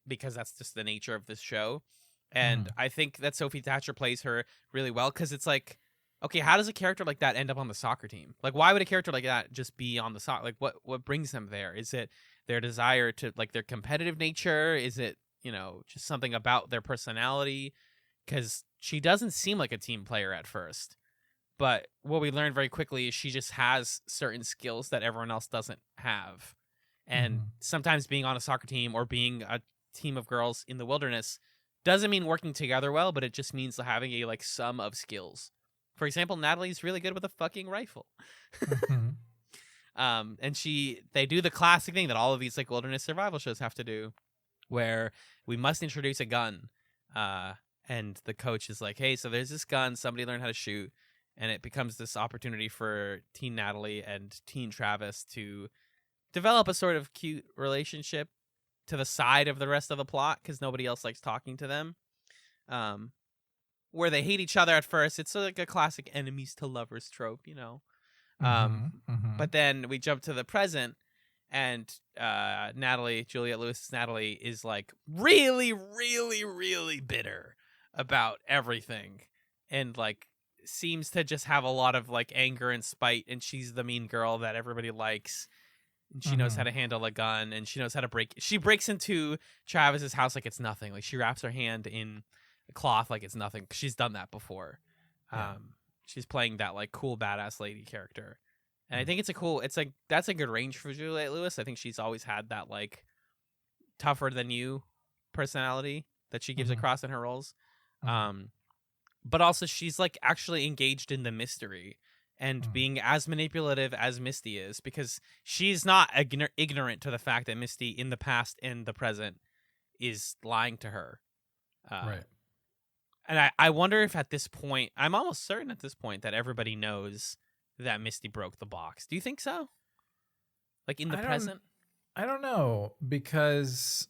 Because that's just the nature of this show. And I think that Sophie Thatcher plays her really well, because it's like, okay, how does a character like that end up on the soccer team? Like, why would a character like that just be on the soccer? Like, what brings them there? Is it their desire to, like, their competitive nature? Is it, just something about their personality? Because she doesn't seem like a team player at first. But what we learned very quickly is she just has certain skills that everyone else doesn't have. And sometimes being on a soccer team or being a team of girls in the wilderness doesn't mean working together well, but it just means having a like sum of skills. For example, Natalie's really good with a fucking rifle. And they do the classic thing that all of these like wilderness survival shows have to do, where we must introduce a gun. And the coach is like, hey, so there's this gun, somebody learn how to shoot. And it becomes this opportunity for teen Natalie and teen Travis to develop a sort of cute relationship to the side of the rest of the plot, because nobody else likes talking to them. Where they hate each other at first. It's like a classic enemies to lovers trope, But then we jump to the present, and Juliette Lewis' Natalie is like really, really, really bitter about everything, and like seems to just have a lot of like anger and spite, and she's the mean girl that everybody likes. And she knows how to handle a gun, and she knows how to she breaks into Travis's house like it's nothing. Like she wraps her hand in a cloth like it's nothing. She's done that before. Yeah. She's playing that like cool badass lady character. And I think that's a good range for Juliette Lewis. I think she's always had that like tougher than you personality that she gives across in her roles. But also she's like actually engaged in the mystery and being as manipulative as Misty is, because she's not ignorant to the fact that Misty in the past and the present is lying to her. Right. And I wonder if at this point, I'm almost certain at this point that everybody knows that Misty broke the box. Do you think so? Like in the present? I don't know, because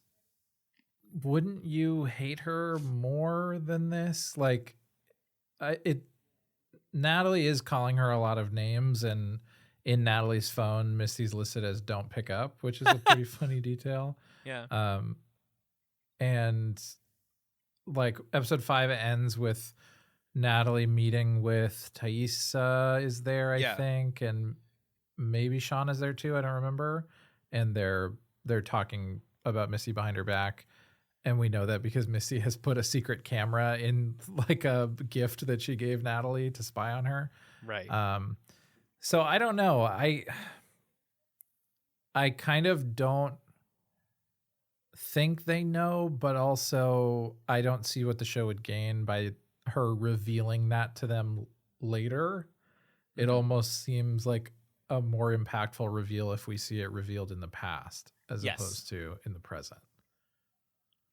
wouldn't you hate her more than this? Like, Natalie is calling her a lot of names, and in Natalie's phone, Misty's listed as "don't pick up," which is a pretty funny detail. Yeah. And like episode 5 ends with Natalie meeting with Thaisa is there, I think, and maybe Sean is there too. I don't remember. And they're talking about Misty behind her back. And we know that because Misty has put a secret camera in like a gift that she gave Natalie to spy on her. Right. So I don't know. I kind of don't think they know, but also I don't see what the show would gain by her revealing that to them later. It almost seems like a more impactful reveal if we see it revealed in the past as opposed to in the present.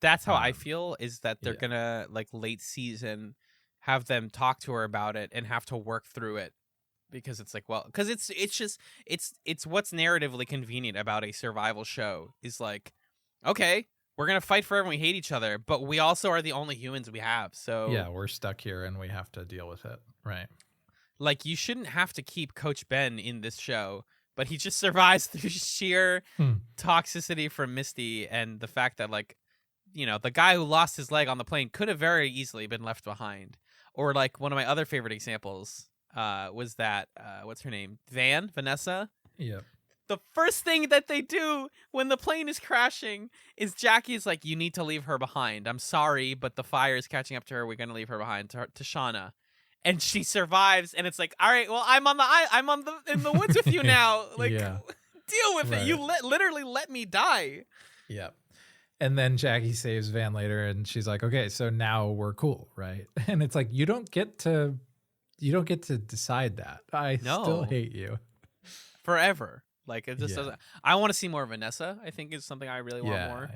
That's how I feel, is that they're gonna, like, late season have them talk to her about it and have to work through it, because it's like, well, because it's just it's what's narratively convenient about a survival show is like, okay, we're gonna fight forever and we hate each other, but we also are the only humans we have, so yeah, we're stuck here and we have to deal with it, right? Like, you shouldn't have to keep Coach Ben in this show, but he just survives through sheer toxicity from Misty and the fact that, like, you know, the guy who lost his leg on the plane could have very easily been left behind. Or like one of my other favorite examples was that what's her name, Vanessa. Yeah. The first thing that they do when the plane is crashing is Jackie's like, you need to leave her behind. I'm sorry, but the fire is catching up to her. We're gonna leave her behind to Shauna. And she survives, and it's like, all right, well, I'm in the woods with you now. Like, deal with it. You literally let me die. Yeah. And then Jackie saves Van later, and she's like, okay, so now we're cool, right? And it's like, you don't get to decide that. I still hate you forever. Like, it just doesn't. I want to see more of Vanessa. I think is something I really want more.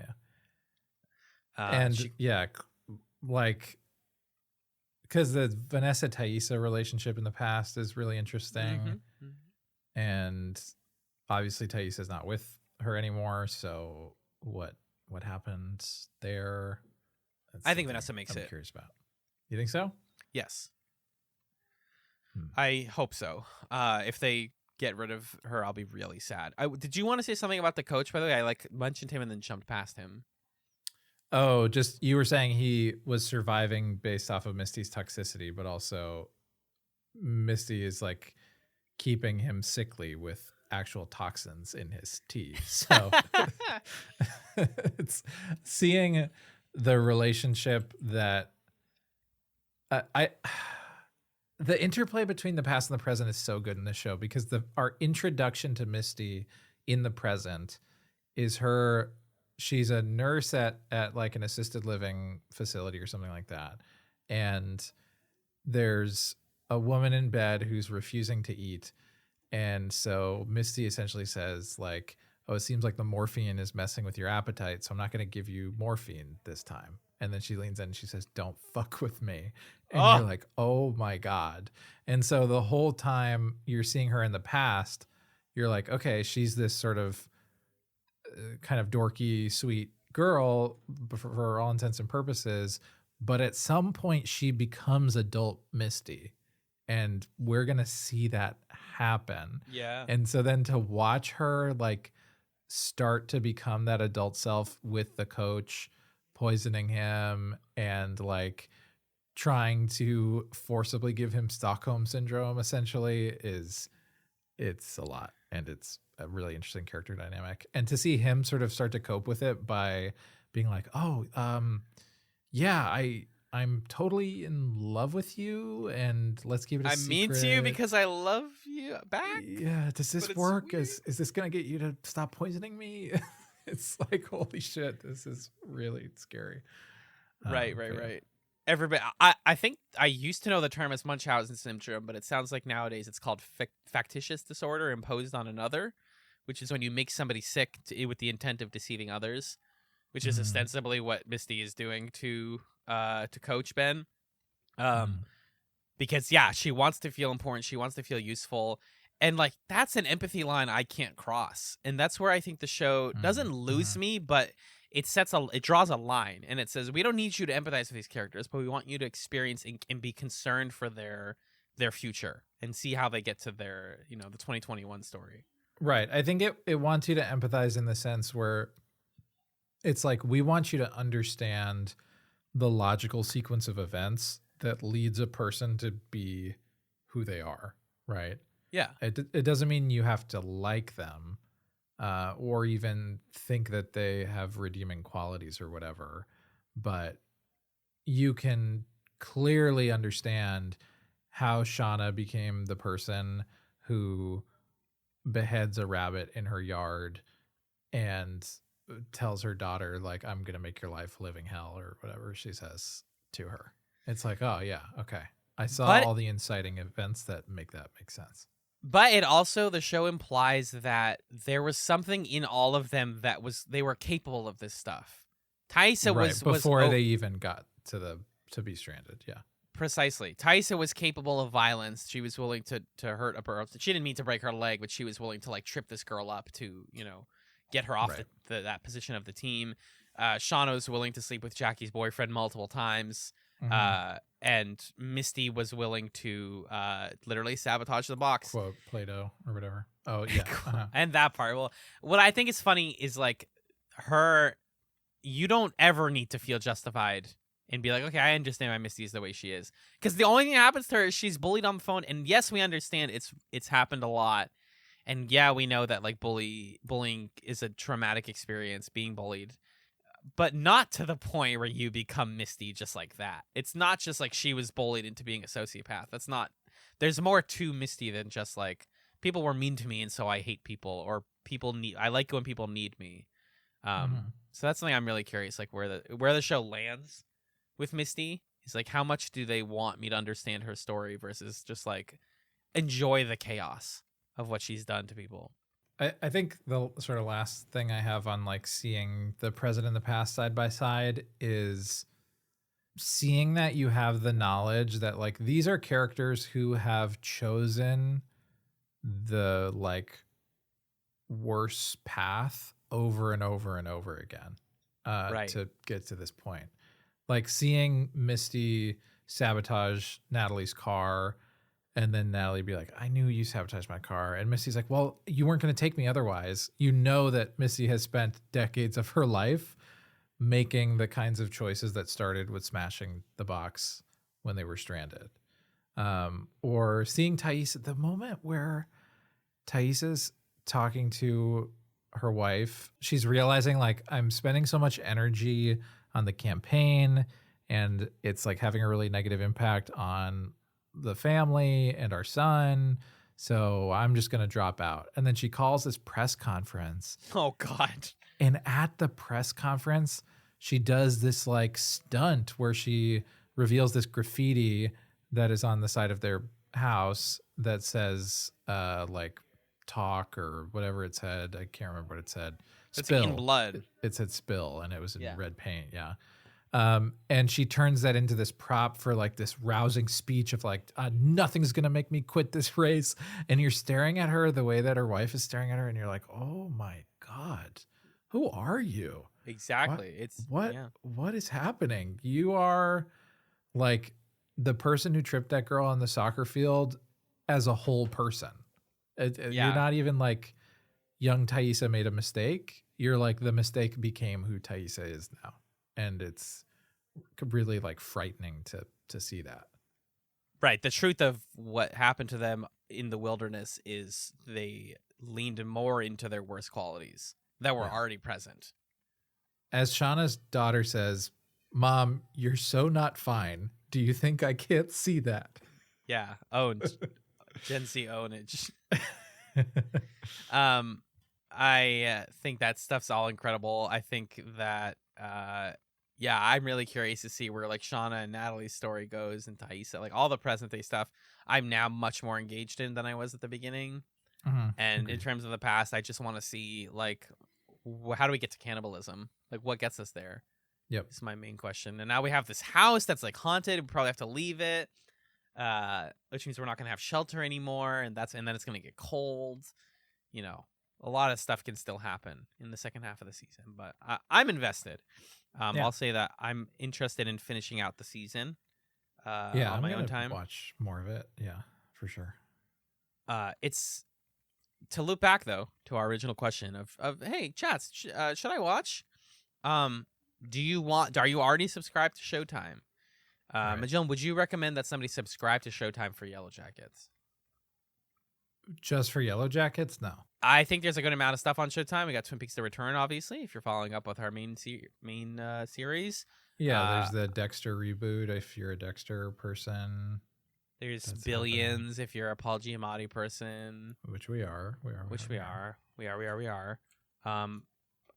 And like, because the Vanessa Thaisa relationship in the past is really interesting, and obviously Thaisa's not with her anymore. So what happened there? I think Vanessa makes it. I'm curious about. You think so? Yes. I hope so. If they get rid of her, I'll be really sad. Did you want to say something about the coach, by the way? I like mentioned him and then jumped past him. Oh, just you were saying he was surviving based off of Misty's toxicity, but also Misty is like keeping him sickly with actual toxins in his tea. So it's seeing the relationship that the interplay between the past and the present is so good in this show, because our introduction to Misty in the present is her. She's a nurse at like an assisted living facility or something like that. And there's a woman in bed who's refusing to eat. And so Misty essentially says like, oh, it seems like the morphine is messing with your appetite, so I'm not going to give you morphine this time. And then she leans in and she says, don't fuck with me. And you're like, oh my God. And so the whole time you're seeing her in the past, you're like, okay, she's this sort of kind of dorky, sweet girl for all intents and purposes. But at some point she becomes adult Misty, and we're going to see that happen. Yeah. And so then to watch her like start to become that adult self with the coach poisoning him and like trying to forcibly give him Stockholm syndrome essentially it's a lot, and it's a really interesting character dynamic. And to see him sort of start to cope with it by being like, oh, yeah, I'm totally in love with you, and let's keep it a secret. I mean to you because I love you back. Yeah, does this work? Is this gonna get you to stop poisoning me? It's like, holy shit, this is really scary. Right. Everybody, I think I used to know the term as Munchausen syndrome, but it sounds like nowadays it's called factitious disorder imposed on another, which is when you make somebody sick with the intent of deceiving others, which is ostensibly what Misty is doing to Coach Ben. Because she wants to feel important, she wants to feel useful, and like that's an empathy line I can't cross. And that's where I think the show doesn't lose me, but it draws a line, and it says, we don't need you to empathize with these characters, but we want you to experience and be concerned for their future and see how they get to their, the 2021 story. Right. I think it wants you to empathize in the sense where It's like, we want you to understand the logical sequence of events that leads a person to be who they are, right? Yeah. It doesn't mean you have to like them, or even think that they have redeeming qualities or whatever, but you can clearly understand how Shauna became the person who beheads a rabbit in her yard and tells her daughter, like, I'm gonna make your life a living hell, or whatever she says to her. It's like, oh yeah, okay, I saw But all the inciting events that make sense. But it also, the show implies that there was something in all of them that they were capable of this stuff. Taissa Right, was before they even got to be stranded. Yeah. precisely. Taissa was capable of violence. She was willing to hurt a girl. She didn't mean to break her leg, but she was willing to like trip this girl up to, get her off Right. that position of the team. Shauna was willing to sleep with Jackie's boyfriend multiple times. Mhm. And Misty was willing to literally sabotage the box. Quote Plato or whatever. Oh yeah. Uh-huh. And that part. Well, what I think is funny is like you don't ever need to feel justified and be like, okay, I understand why Misty is the way she is. Because the only thing that happens to her is she's bullied on the phone. And yes, we understand it's happened a lot. And yeah, we know that like bullying is a traumatic experience, being bullied. But not to the point where you become Misty just like that. It's not just like she was bullied into being a sociopath. There's more to Misty than just like people were mean to me and so I hate people, or I like when people need me. So that's something I'm really curious, like where the show lands with Misty is like, how much do they want me to understand her story versus just like enjoy the chaos of what she's done to people. I think the sort of last thing I have on like seeing the present and the past side by side is seeing that you have the knowledge that like these are characters who have chosen the like worse path over and over and over again Right. to get to this point. Like seeing Misty sabotage Natalie's car, and then Natalie be like, I knew you sabotaged my car. And Misty's like, well, you weren't going to take me otherwise. You know that Misty has spent decades of her life making the kinds of choices that started with smashing the box when they were stranded. Or seeing Taissa, the moment where Taissa's talking to her wife, she's realizing like, I'm spending so much energy on the campaign and it's like having a really negative impact on the family and our son, so I'm just gonna drop out. And then she calls this press conference. Oh God. And at the press conference, she does this like stunt where she reveals this graffiti that is on the side of their house that says like talk or whatever it said. I can't remember what it said. It's Spill. in blood. It said spill, and it was in Yeah. red paint. Yeah. And she turns that into this prop for like this rousing speech of like, nothing's going to make me quit this race. And you're staring at her the way that her wife is staring at her. And you're like, oh my God, who are you? Exactly. What is happening? You are like the person who tripped that girl on the soccer field as a whole person. You're not even like young Taissa made a mistake. You're like the mistake became who Taissa is now. And it's really like frightening to see that. Right. The truth of what happened to them in the wilderness is they leaned more into their worst qualities that were already present. As Shauna's daughter says, Mom, you're so not fine. Do you think I can't see that? Yeah. Owned. Gen Z ownage. I think that stuff's all incredible. I think that I'm really curious to see where like Shauna and Natalie's story goes, and Taissa, like all the present day stuff I'm now much more engaged in than I was at the beginning. And in terms of the past, I just want to see like how do we get to cannibalism? Like what gets us there? Yep. Is my main question. And now we have this house that's like haunted. We probably have to leave it. Which means we're not gonna have shelter anymore, and then it's gonna get cold. You know, a lot of stuff can still happen in the second half of the season, but I'm invested. I'll say that I'm interested in finishing out the season. On my own time. Watch more of it. Yeah, for sure. It's to loop back though to our original question of hey, Chatz, should I watch? Are you already subscribed to Showtime? Right. Magellan, would you recommend that somebody subscribe to Showtime for Yellowjackets? Just for Yellowjackets? No. I think there's a good amount of stuff on Showtime. We got Twin Peaks: The Return, obviously, if you're following up with our main series. Yeah, there's the Dexter reboot if you're a Dexter person. There's That's Billions if you're a Paul Giamatti person. Which we are. We are.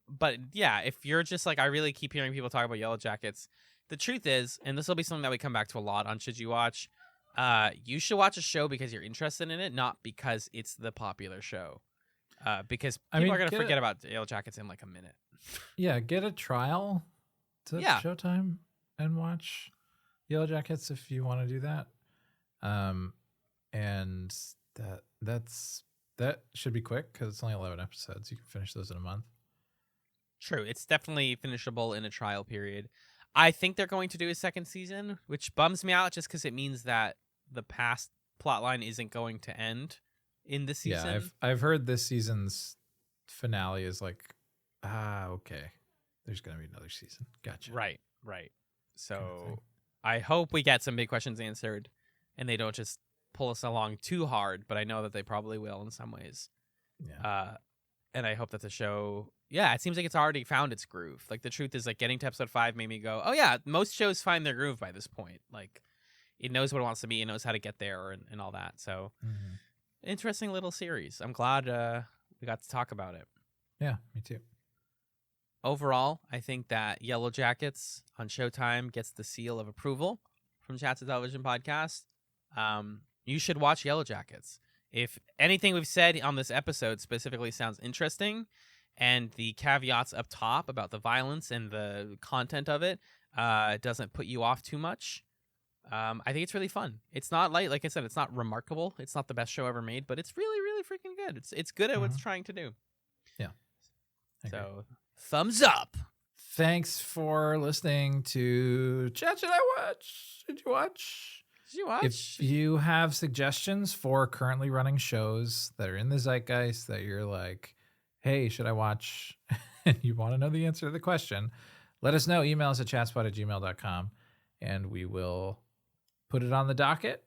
But yeah, if you're just like, I really keep hearing people talk about Yellowjackets. The truth is, and this will be something that we come back to a lot on Should You Watch, you should watch a show because you're interested in it, not because it's the popular show. Because people are going to forget about Yellowjackets in like a minute. Yeah, get a trial to Showtime and watch Yellowjackets if you want to do that. And that should be quick because it's only 11 episodes. You can finish those in a month. True. It's definitely finishable in a trial period. I think they're going to do a second season, which bums me out just because it means that the past plotline isn't going to end in the season. Yeah, I've heard this season's finale is like, okay, there's going to be another season. Gotcha. Right. So I hope we get some big questions answered and they don't just pull us along too hard, but I know that they probably will in some ways. Yeah. And I hope that the show, it seems like it's already found its groove. Like the truth is, like getting to episode 5 made me go, oh yeah, most shows find their groove by this point. Like it knows what it wants to be, it knows how to get there and all that. So interesting little series. I'm glad we got to talk about it. Yeah, me too. Overall, I think that Yellowjackets on Showtime gets the seal of approval from Chatz, a Television Podcast. You should watch Yellowjackets. If anything we've said on this episode specifically sounds interesting, and the caveats up top about the violence and the content of it doesn't put you off too much, I think it's really fun. It's not like I said, it's not remarkable. It's not the best show ever made, but it's really, really freaking good. It's good at what it's trying to do. Yeah. So, thumbs up. Thanks for listening to Chat. Should you watch? If you have suggestions for currently running shows that are in the zeitgeist that you're like, hey, should I watch? And you want to know the answer to the question, let us know. Email us at chatspot@gmail.com and we will put it on the docket.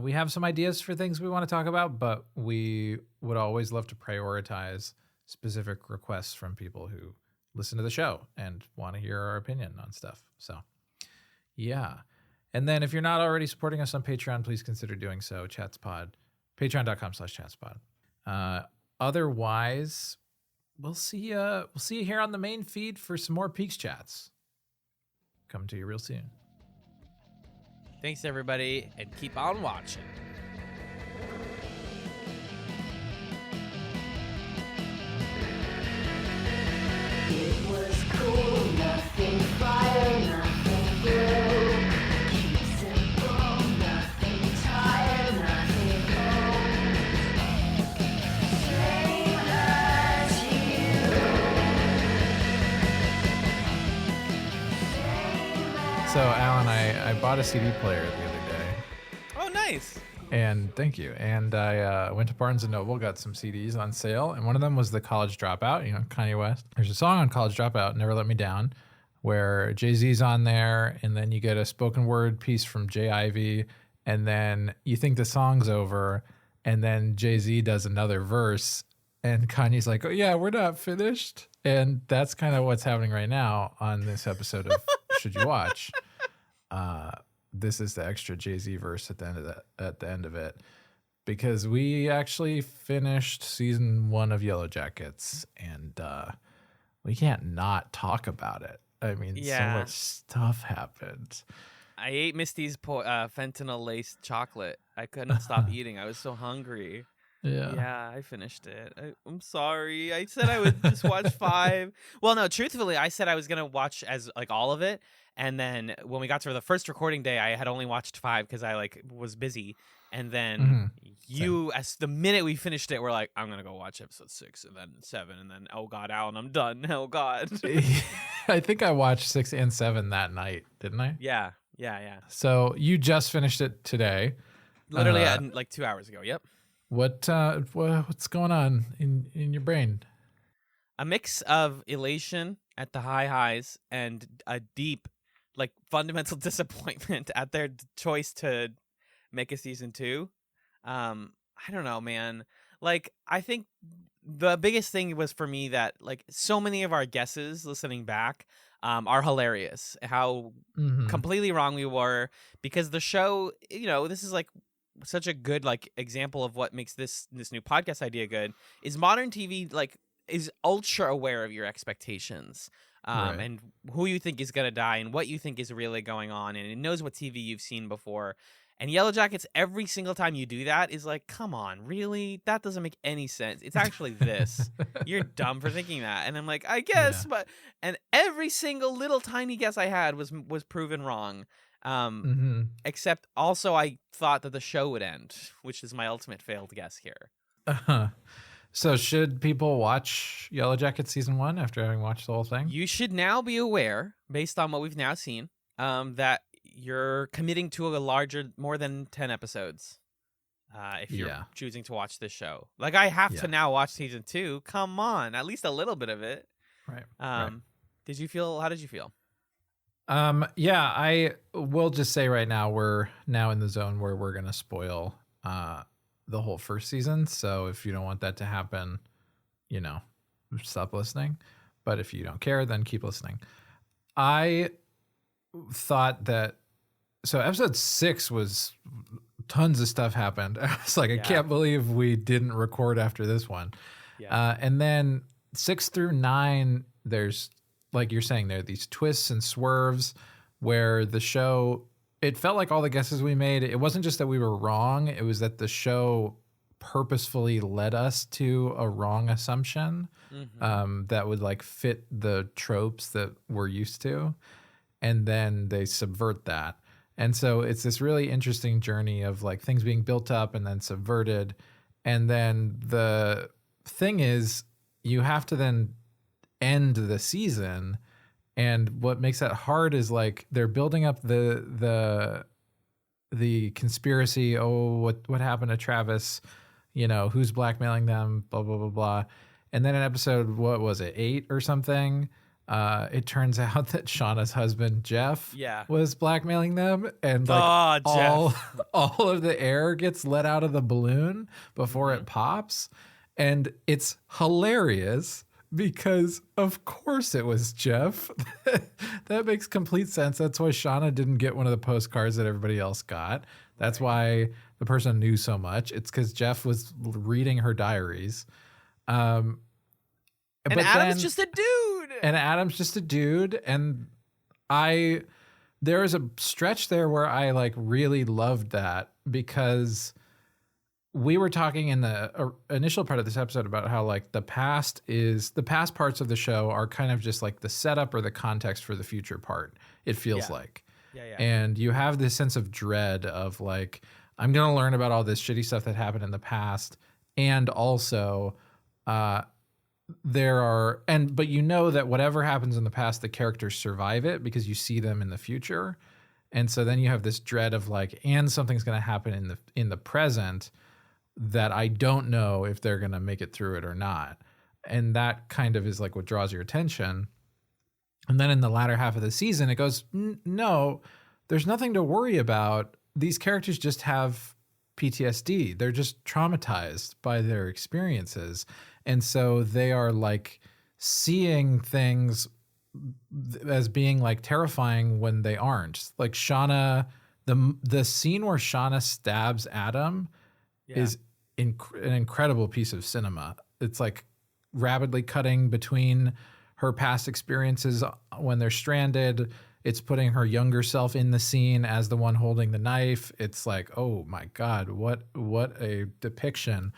We have some ideas for things we want to talk about, but we would always love to prioritize specific requests from people who listen to the show and want to hear our opinion on stuff. So, yeah. And then if you're not already supporting us on Patreon, please consider doing so. Chatspod, patreon.com/chatspod. Otherwise, we'll see you here on the main feed for some more Peaks Chats. Coming to you real soon. Thanks, everybody, and keep on watching. It was cool, nothing fire, nothing blue. So, Alan, I bought a CD player the other day. Oh, nice. And thank you. And I went to Barnes & Noble, got some CDs on sale, and one of them was the College Dropout, Kanye West. There's a song on College Dropout, Never Let Me Down, where Jay-Z's on there, and then you get a spoken word piece from Jay Ivy, and then you think the song's over, and then Jay-Z does another verse, and Kanye's like, oh yeah, we're not finished. And that's kind of what's happening right now on this episode of Should You Watch? This is the extra Jay-Z verse at the end of it, because we actually finished season 1 of Yellowjackets, and we can't not talk about it. I mean, so much stuff happened. I ate Misty's fentanyl-laced chocolate. I couldn't stop eating. I was so hungry. Yeah, I finished it. I'm sorry. I said I would just watch 5. Well, no, truthfully, I said I was going to watch all of it. And then when we got to the first recording day, I had only watched 5 because I was busy. And then as the minute we finished it, we're like, I'm going to go watch episode 6 and then 7. And then, oh God, Alan, I'm done. Oh God. I think I watched 6 and 7 that night, didn't I? Yeah. So you just finished it today. Literally 2 hours ago. Yep. What's going on in your brain? A mix of elation at the high highs and a deep, like, fundamental disappointment at their choice to make a season 2. I don't know, man. Like, I think the biggest thing was for me that, like, so many of our guesses listening back are hilarious. How Mhm. completely wrong we were, because the show, this is like such a good like example of what makes this new podcast idea good, is modern TV like is ultra aware of your expectations. Right. And who you think is gonna die and what you think is really going on, and it knows what TV you've seen before. And Yellowjackets, every single time you do that, is like, come on, really? That doesn't make any sense. It's actually this. You're dumb for thinking that. And I'm like, I guess, Yeah. but and every single little tiny guess I had was proven wrong. Mm-hmm. Except also I thought that the show would end, which is my ultimate failed guess here. Uh-huh. So should people watch Yellowjackets season 1 after having watched the whole thing? You should now be aware, based on what we've now seen, that you're committing to a larger, more than 10 episodes. If you're Yeah. choosing to watch this show, like I have Yeah. to now watch season 2. Come on, at least a little bit of it. Right. How did you feel? Yeah, I will just say right now we're now in the zone where we're gonna spoil the whole first season. So if you don't want that to happen, stop listening. But if you don't care, then keep listening. I thought that episode 6 was tons of stuff happened. I was like, I Yeah. can't believe we didn't record after this one. And then 6 through 9, there's, like you're saying, there are these twists and swerves where the show, it felt like all the guesses we made, it wasn't just that we were wrong, it was that the show purposefully led us to a wrong assumption that would like fit the tropes that we're used to. And then they subvert that. And so it's this really interesting journey of like things being built up and then subverted. And then the thing is, you have to then end the season. And what makes that hard is like they're building up the conspiracy. Oh, what happened to Travis? Who's blackmailing them? Blah blah blah blah. And then in episode, what was it, 8 or something? It turns out that Shauna's husband Jeff was blackmailing them, and like all of the air gets let out of the balloon before it pops, and it's hilarious because of course it was Jeff. That makes complete sense. That's why Shauna didn't get one of the postcards that everybody else got. That's why the person knew so much. It's because Jeff was reading her diaries. And Adam's just a dude. And Adam's just a dude. And there is a stretch there where I like really loved that, because we were talking in the initial part of this episode about how like the past parts of the show are kind of just like the setup or the context for the future part. It feels like. Yeah. And you have this sense of dread of like, I'm going to learn about all this shitty stuff that happened in the past. And also, but you know that whatever happens in the past, the characters survive it because you see them in the future. And so then you have this dread of like, and something's going to happen in the present that I don't know if they're going to make it through it or not. And that kind of is like what draws your attention. And then in the latter half of the season, it goes, no, there's nothing to worry about. These characters just have PTSD. They're just traumatized by their experiences. And so they are like seeing things as being like terrifying when they aren't. Like Shauna, the scene where Shauna stabs Adam is an incredible piece of cinema. It's like rapidly cutting between her past experiences when they're stranded. It's putting her younger self in the scene as the one holding the knife. It's like, oh my God, what a depiction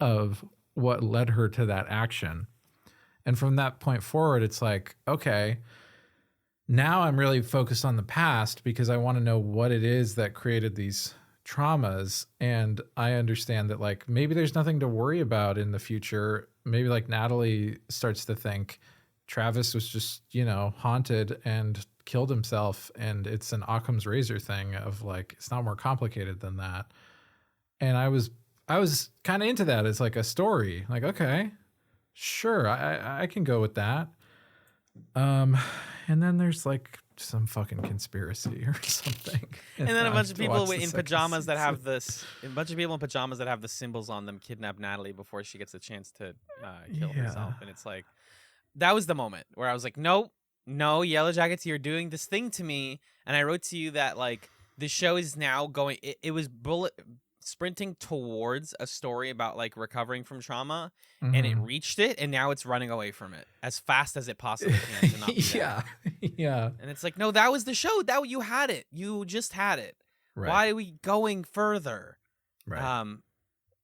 of what led her to that action. And from that point forward, it's like, okay, now I'm really focused on the past because I want to know what it is that created these traumas. And I understand that like, maybe there's nothing to worry about in the future. Maybe like Natalie starts to think Travis was just, haunted and killed himself. And it's an Occam's razor thing of like, it's not more complicated than that. And I was kind of into that as like a story. Like, okay, sure, I can go with that. And then there's like some fucking conspiracy or something. And then a I bunch have of to people watch the in second pajamas that have season. a bunch of people in pajamas that have the symbols on them kidnap Natalie before she gets a chance to kill herself. And it's like, that was the moment where I was like, no, Yellowjackets, you're doing this thing to me. And I wrote to you that like the show is now going. It was sprinting towards a story about like recovering from trauma, and it Mhm. reached it, and now it's running away from it as fast as it possibly can to not be that. Yeah. Yeah. And it's like, no, that was the show. That you had it. You just had it. Right. Why are we going further? Right.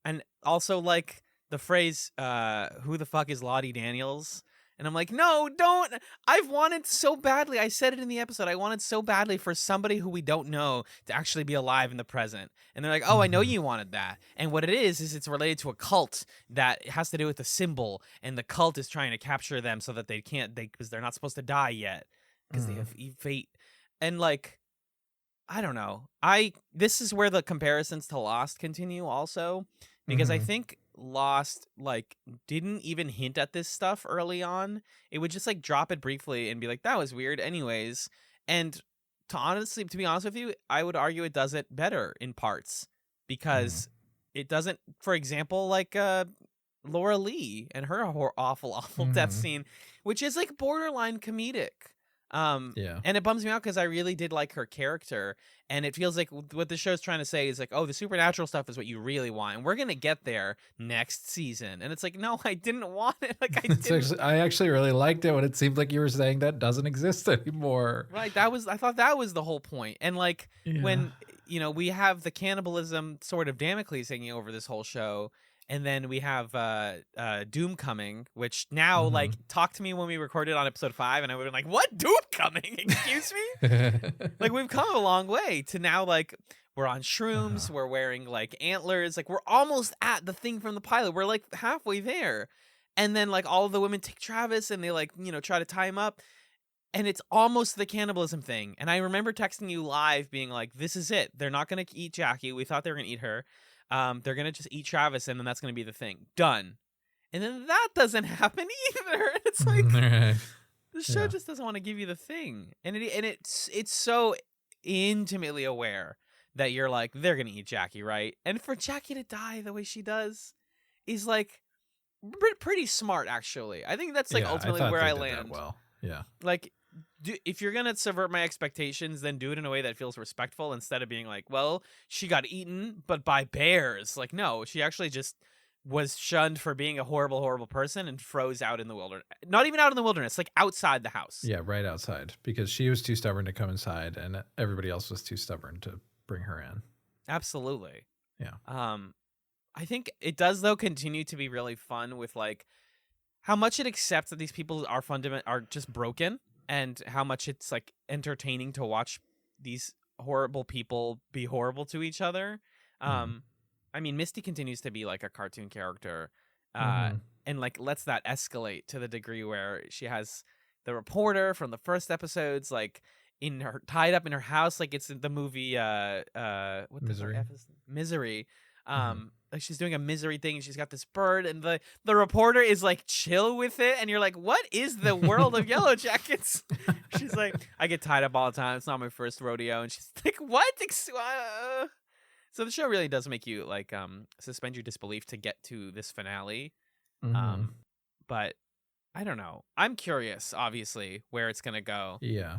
And also like the phrase, "Who the fuck is Lottie Daniels?" And I'm like, no, don't. I've wanted so badly. I said it in the episode. I wanted so badly for somebody who we don't know to actually be alive in the present. And they're like, oh, I know Mhm. you wanted that. And what it is it's related to a cult that has to do with a symbol. And the cult is trying to capture them so that they can't, because they're not supposed to die yet. Because they have fate. And like, I don't know. This is where the comparisons to Lost continue also. Because I Mhm. think Lost like didn't even hint at this stuff early on. It would just like drop it briefly and be like, that was weird anyways. And to be honest with you, I would argue it does it better in parts because it doesn't, for example, like Laura Lee and her awful death Mhm. scene, which is like borderline comedic. Yeah. And it bums me out because I really did like her character, and it feels like what the show's trying to say is like, oh, the supernatural stuff is what you really want, and we're gonna get there next season. And it's like, no, I didn't want it. Like I didn't. I actually really liked it when it seemed like you were saying that doesn't exist anymore. Right, I thought that was the whole point. And like Yeah. when we have the cannibalism sort of Damocles hanging over this whole show, and then we have Doom coming, which now like talk to me when we recorded on episode 5, and I would have been like, what, Doom coming? Excuse me? Like we've come a long way to now like we're on shrooms, we're wearing like antlers, like we're almost at the thing from the pilot. We're like halfway there. And then like all of the women take Travis and they like, try to tie him up. And it's almost the cannibalism thing. And I remember texting you live being like, this is it. They're not going to eat Jackie. We thought they were going to eat her. They're going to just eat Travis, and then that's going to be the thing. Done. And then that doesn't happen either. It's like Right. the show just doesn't want to give you the thing. And it's so intimately aware that you're like, they're going to eat Jackie, right? And for Jackie to die the way she does is like pretty smart, actually. I think that's like ultimately where I land. Well, yeah. Like, if you're gonna subvert my expectations, then do it in a way that feels respectful instead of being like, well, she got eaten but by bears. Like, no, she actually just was shunned for being a horrible, horrible person and froze out in the wilderness. Not even out in the wilderness, like outside the house. Yeah, right outside, because she was too stubborn to come inside and everybody else was too stubborn to bring her in. Absolutely. Yeah. I think it does though continue to be really fun with like how much it accepts that these people are just broken, and how much it's like entertaining to watch these horrible people be horrible to each other. I mean, Misty continues to be like a cartoon character, and like lets that escalate to the degree where she has the reporter from the first episodes like tied up in her house, like it's in the movie what the Misery. F is Misery. Like she's doing a misery thing, and she's got this bird, and the reporter is like chill with it, and you're like, what is the world of Yellowjackets? She's like, I get tied up all the time. It's not my first rodeo. And she's like, what? So the show really does make you like suspend your disbelief to get to this finale. But I don't know. I'm curious, obviously, where it's gonna go. Yeah.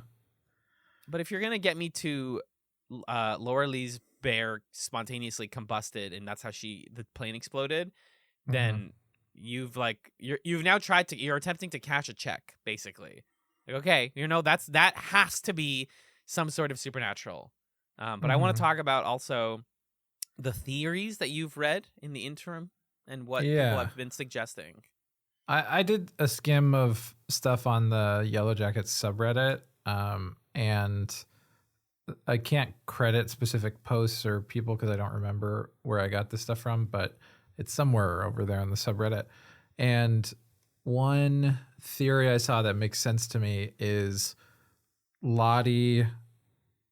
But if you're gonna get me to Laura Lee's bear spontaneously combusted, and that's how the plane exploded, then you're attempting to cash a check, basically. Like, okay, that has to be some sort of supernatural. But I want to talk about also the theories that you've read in the interim and what people have been suggesting. I did a skim of stuff on the Yellowjackets subreddit, and I can't credit specific posts or people because I don't remember where I got this stuff from, but it's somewhere over there on the subreddit. And one theory I saw that makes sense to me is Lottie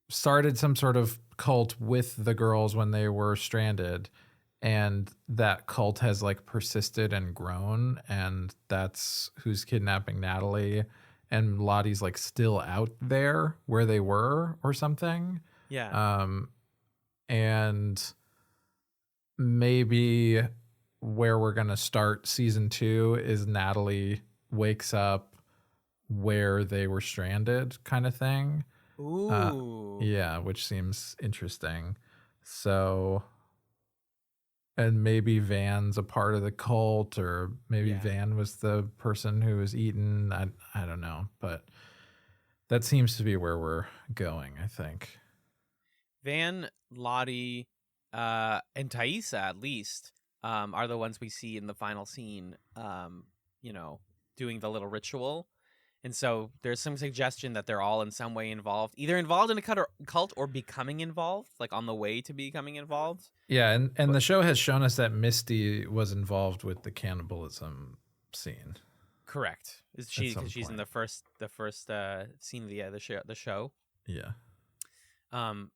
started some sort of cult with the girls when they were stranded, and that cult has like persisted and grown, and that's who's kidnapping Natalie. and Lottie's like still out there where they were or something. Yeah. And maybe where we're going to start season 2 is Natalie wakes up where they were stranded kind of thing. Ooh. Yeah, which seems interesting. So, and maybe Van's a part of the cult, or maybe Van was the person who was eaten. I don't know, but that seems to be where we're going, I think. Van, Lottie, and Thaisa, at least, are the ones we see in the final scene, doing the little ritual. And so there's some suggestion that they're all in some way involved, either involved in a cult or becoming involved, like on the way to becoming involved. Yeah, and the show has shown us that Misty was involved with the cannibalism scene. Correct. Is she? Because she's in point. the first scene of the show. Yeah.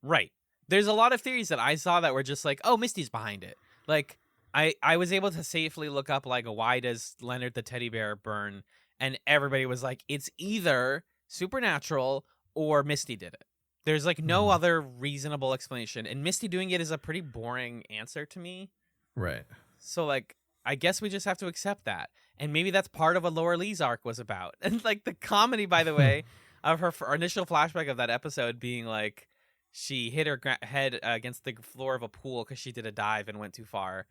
Right. There's a lot of theories that I saw that were just like, oh, Misty's behind it. Like, I was able to safely look up, like, why does Leonard the teddy bear burn? And everybody was like, it's either supernatural or Misty did it. There's, like, no other reasonable explanation. And Misty doing it is a pretty boring answer to me. Right. So, like, I guess we just have to accept that. And maybe that's part of what Laura Lee's arc was about. And, like, the comedy, by the way, of her initial flashback of that episode being, like, she hit her head against the floor of a pool because she did a dive and went too far.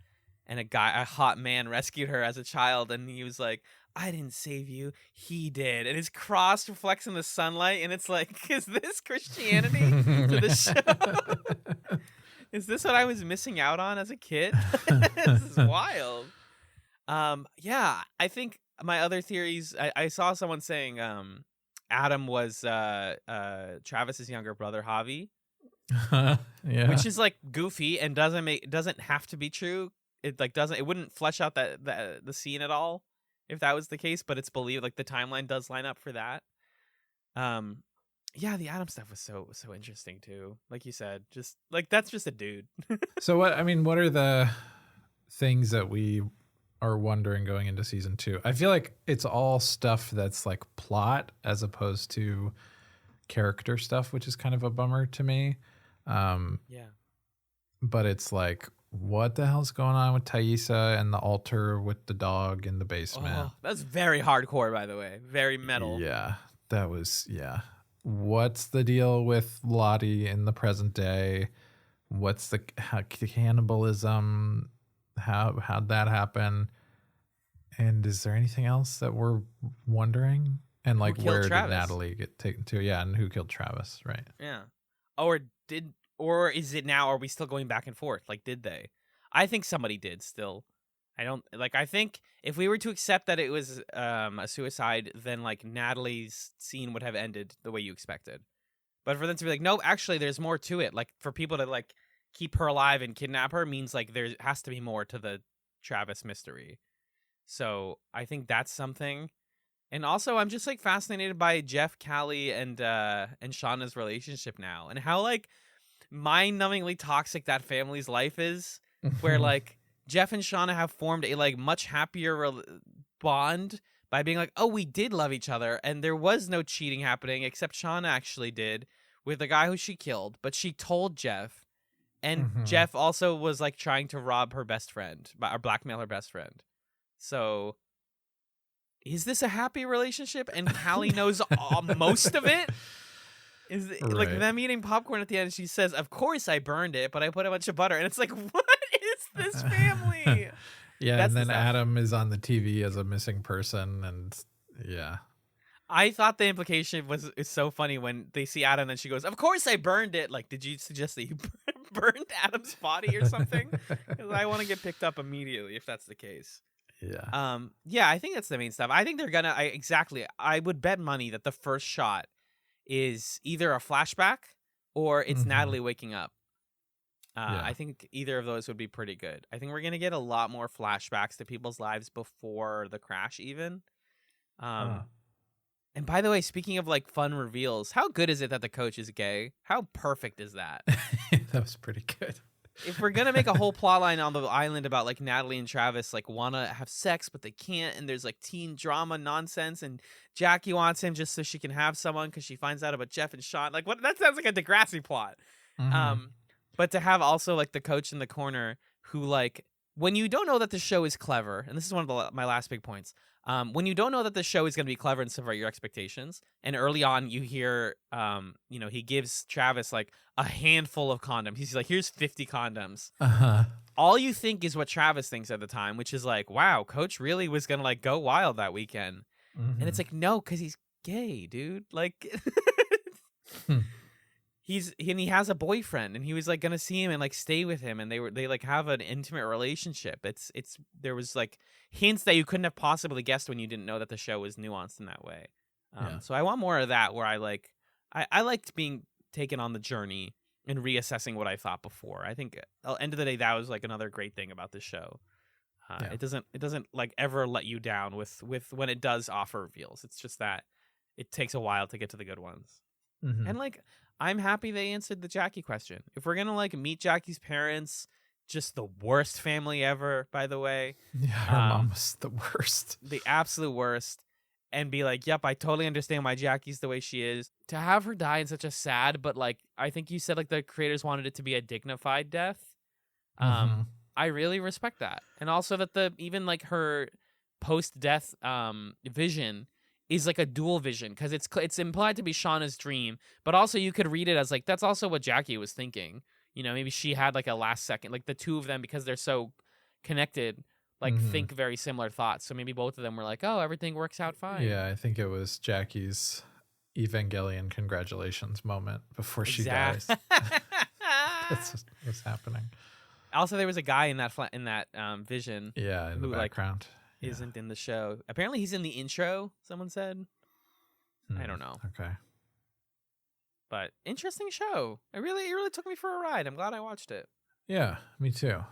And a hot man rescued her as a child. And he was like, I didn't save you. He did. And his cross reflects in the sunlight. And it's like, is this Christianity to the show? Is this what I was missing out on as a kid? This is wild. Yeah, I think my other theories, I saw someone saying Adam was Travis's younger brother, Javi. Yeah. Which is like goofy and doesn't have to be true. It wouldn't flesh out the scene at all if that was the case, but it's believed, like the timeline does line up for that. Yeah, the Adam stuff was so interesting too. Like you said, just like that's just a dude. So what are the things that we are wondering going into season 2? I feel like it's all stuff that's like plot as opposed to character stuff, which is kind of a bummer to me. Yeah. But it's like, what the hell's going on with Thaisa and the altar with the dog in the basement? Oh, that's very hardcore, by the way. Very metal. Yeah, that was, What's the deal with Lottie in the present day? What's the cannibalism? How'd that happen? And is there anything else that we're wondering? And like, where did Natalie get taken to? Yeah, and who killed Travis? Right. Yeah. Or is it now? Are we still going back and forth? Like, did they? I think somebody did still. I think if we were to accept that it was a suicide, then like Natalie's scene would have ended the way you expected. But for them to be like, no, actually, there's more to it. Like, for people to like keep her alive and kidnap her means like there has to be more to the Travis mystery. So I think that's something. And also, I'm just like fascinated by Jeff, Callie, and Shauna's relationship now, and how like mind-numbingly toxic that family's life is. Where like Jeff and Shauna have formed a like much happier bond by being like, oh, we did love each other, and there was no cheating happening, except Shauna actually did with the guy who she killed, but she told Jeff, and Jeff also was like trying to rob her best friend or blackmail her best friend. So. Is this a happy relationship? And Callie knows most of it? Like them eating popcorn at the end, she says, of course I burned it, but I put a bunch of butter. And it's like, what is this family? Yeah, that's, and then Adam is on the TV as a missing person. And yeah. I thought the implication is so funny when they see Adam and she goes, of course I burned it. Like, did you suggest that you burned Adam's body or something? Because I want to get picked up immediately if that's the case. Yeah. Yeah, I think that's the main stuff. I think they're gonna. I would bet money that the first shot is either a flashback or it's Natalie waking up. I think either of those would be pretty good. I think we're gonna get a lot more flashbacks to people's lives before the crash, even. And by the way, speaking of like fun reveals, how good is it that the coach is gay? How perfect is that? That was pretty good. if we're gonna make a whole plot line on the island about like Natalie and Travis like wanna have sex but they can't, and there's like teen drama nonsense, and Jackie wants him just so she can have someone because she finds out about Jeff and Sean. Like, what? That sounds like a Degrassi plot. Mhm. But to have also like the coach in the corner who like, when you don't know that the show is clever, and this is one of my last big points. When you don't know that the show is going to be clever and subvert your expectations, and early on you hear, he gives Travis like a handful of condoms. He's like, here's 50 condoms. Uh-huh. All you think is what Travis thinks at the time, which is like, wow, Coach really was going to like go wild that weekend. And it's like, no, because he's gay, dude. Like, he has a boyfriend, and he was like gonna see him and like stay with him, and they like have an intimate relationship. There was like hints that you couldn't have possibly guessed when you didn't know that the show was nuanced in that way. So I want more of that, where I liked being taken on the journey and reassessing what I thought before. I think at the end of the day, that was like another great thing about this show. It doesn't like ever let you down with when it does offer reveals. It's just that it takes a while to get to the good ones. Mhm. And like, I'm happy they answered the Jackie question. If we're gonna like meet Jackie's parents, just the worst family ever, by the way. Yeah, her mom was the worst. The absolute worst. And be like, yep, I totally understand why Jackie's the way she is. To have her die in such a sad, but like, I think you said like the creators wanted it to be a dignified death. Mhm. I really respect that. And also that even like her post-death vision is like a dual vision, because it's implied to be Shauna's dream, but also you could read it as like that's also what Jackie was thinking. Maybe she had like a last second, like the two of them, because they're so connected, like think very similar thoughts. So maybe both of them were like, oh, everything works out fine. Yeah, I think it was Jackie's Evangelion congratulations moment before she dies. That's what's happening. Also, there was a guy in that vision. Yeah, in the who, background. Like, isn't in the show. Apparently, he's in the intro. Someone said. I don't know. Okay. But interesting show. It really took me for a ride. I'm glad I watched it. Yeah, me too.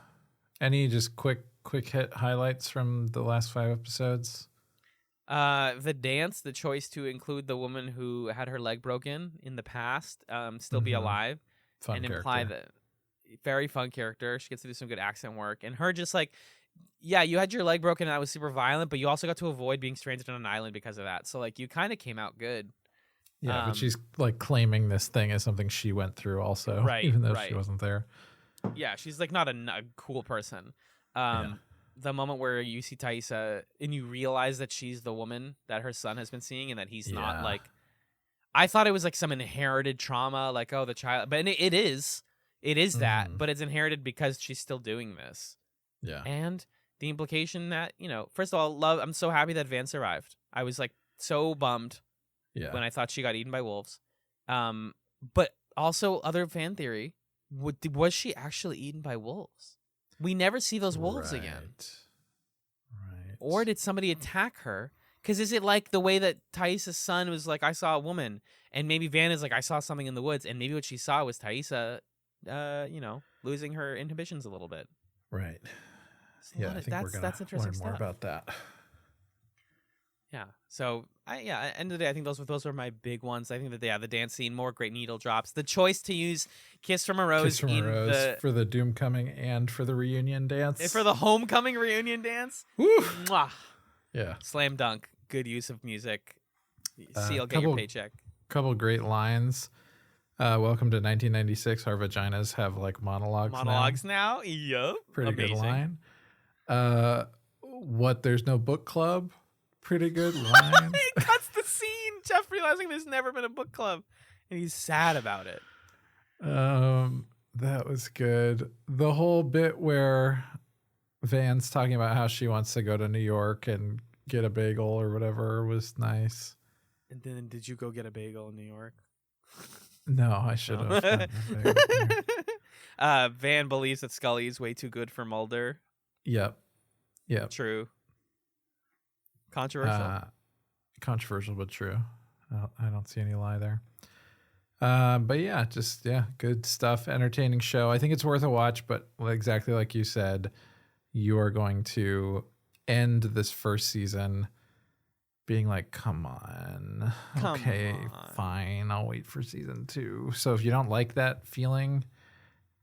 Any just quick hit highlights from the last 5 episodes? The dance, the choice to include the woman who had her leg broken in the past, still be alive, Fun and character. imply that very fun character. She gets to do some good accent work, and her just like, yeah, you had your leg broken and that was super violent, but you also got to avoid being stranded on an island because of that. So like, you kind of came out good. Yeah, but she's like claiming this thing as something she went through also, Right, even though right. she wasn't there. Yeah, she's like not a cool person. The moment where you see Thaisa and you realize that she's the woman that her son has been seeing, and that he's not like, I thought it was like some inherited trauma, like, oh, the child, but it is that, but it's inherited because she's still doing this. Yeah. And the implication that, first of all, I'm so happy that Van survived. I was like so bummed when I thought she got eaten by wolves. But also, other fan theory, was she actually eaten by wolves? We never see those wolves again. Right. Or did somebody attack her? Because is it like the way that Thaisa's son was like, I saw a woman, and maybe Van is like, I saw something in the woods, and maybe what she saw was Thaisa, losing her inhibitions a little bit. Right. Yeah, I think we're going to learn more about that. Yeah. So, at the end of the day, I think those were my big ones. I think that, the dance scene, more great needle drops. The choice to use Kiss from a Rose for the Doomcoming and for the reunion dance. For the homecoming reunion dance. Woo! Mwah. Yeah. Slam dunk. Good use of music. Seal, get your paycheck. Couple great lines. Welcome to 1996. Our vaginas have like monologues now. Yup. Pretty Amazing. good line. What? There's no book club. Pretty good line. He cuts the scene. Jeff realizing there's never been a book club, and he's sad about it. That was good. The whole bit where Van's talking about how she wants to go to New York and get a bagel or whatever was nice. And then, did you go get a bagel in New York? No, I should have. Van believes that Scully is way too good for Mulder. Yep. True. Controversial. Controversial, but true. I don't see any lie there. But yeah, good stuff. Entertaining show. I think it's worth a watch, but exactly like you said, you are going to end this first season being like, come on. Okay, fine. I'll wait for season 2. So if you don't like that feeling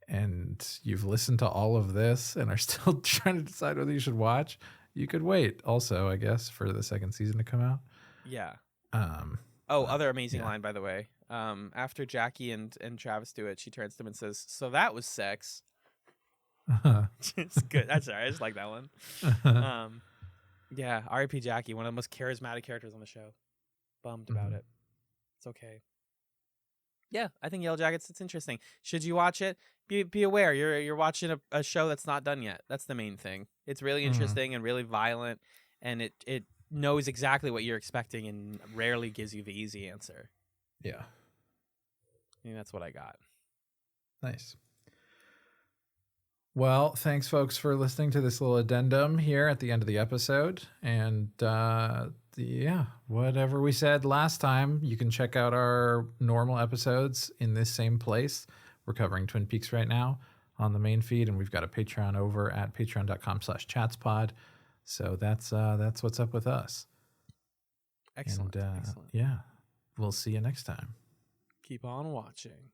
and you've listened to all of this and are still trying to decide whether you should watch, you could wait also, I guess, for the second season to come out. Yeah. Um, Other amazing yeah. line, by the way. After Jackie and Travis do it, she turns to him and says, "So that was sex." It's good. That's all right. I just like that one. Yeah, R.I.P. Jackie, one of the most charismatic characters on the show. Bummed about it. It's okay. Yeah, I think Yellowjackets, it's interesting. Should you watch it? Be aware you're watching a show that's not done yet. That's the main thing. It's really interesting and really violent, and it knows exactly what you're expecting and rarely gives you the easy answer. Yeah. I think that's what I got. Nice. Well, thanks, folks, for listening to this little addendum here at the end of the episode. And yeah, whatever we said last time, you can check out our normal episodes in this same place. We're covering Twin Peaks right now on the main feed, and we've got a Patreon over at patreon.com/chatspod. So that's what's up with us. Excellent. And Excellent. yeah, we'll see you next time. Keep on watching.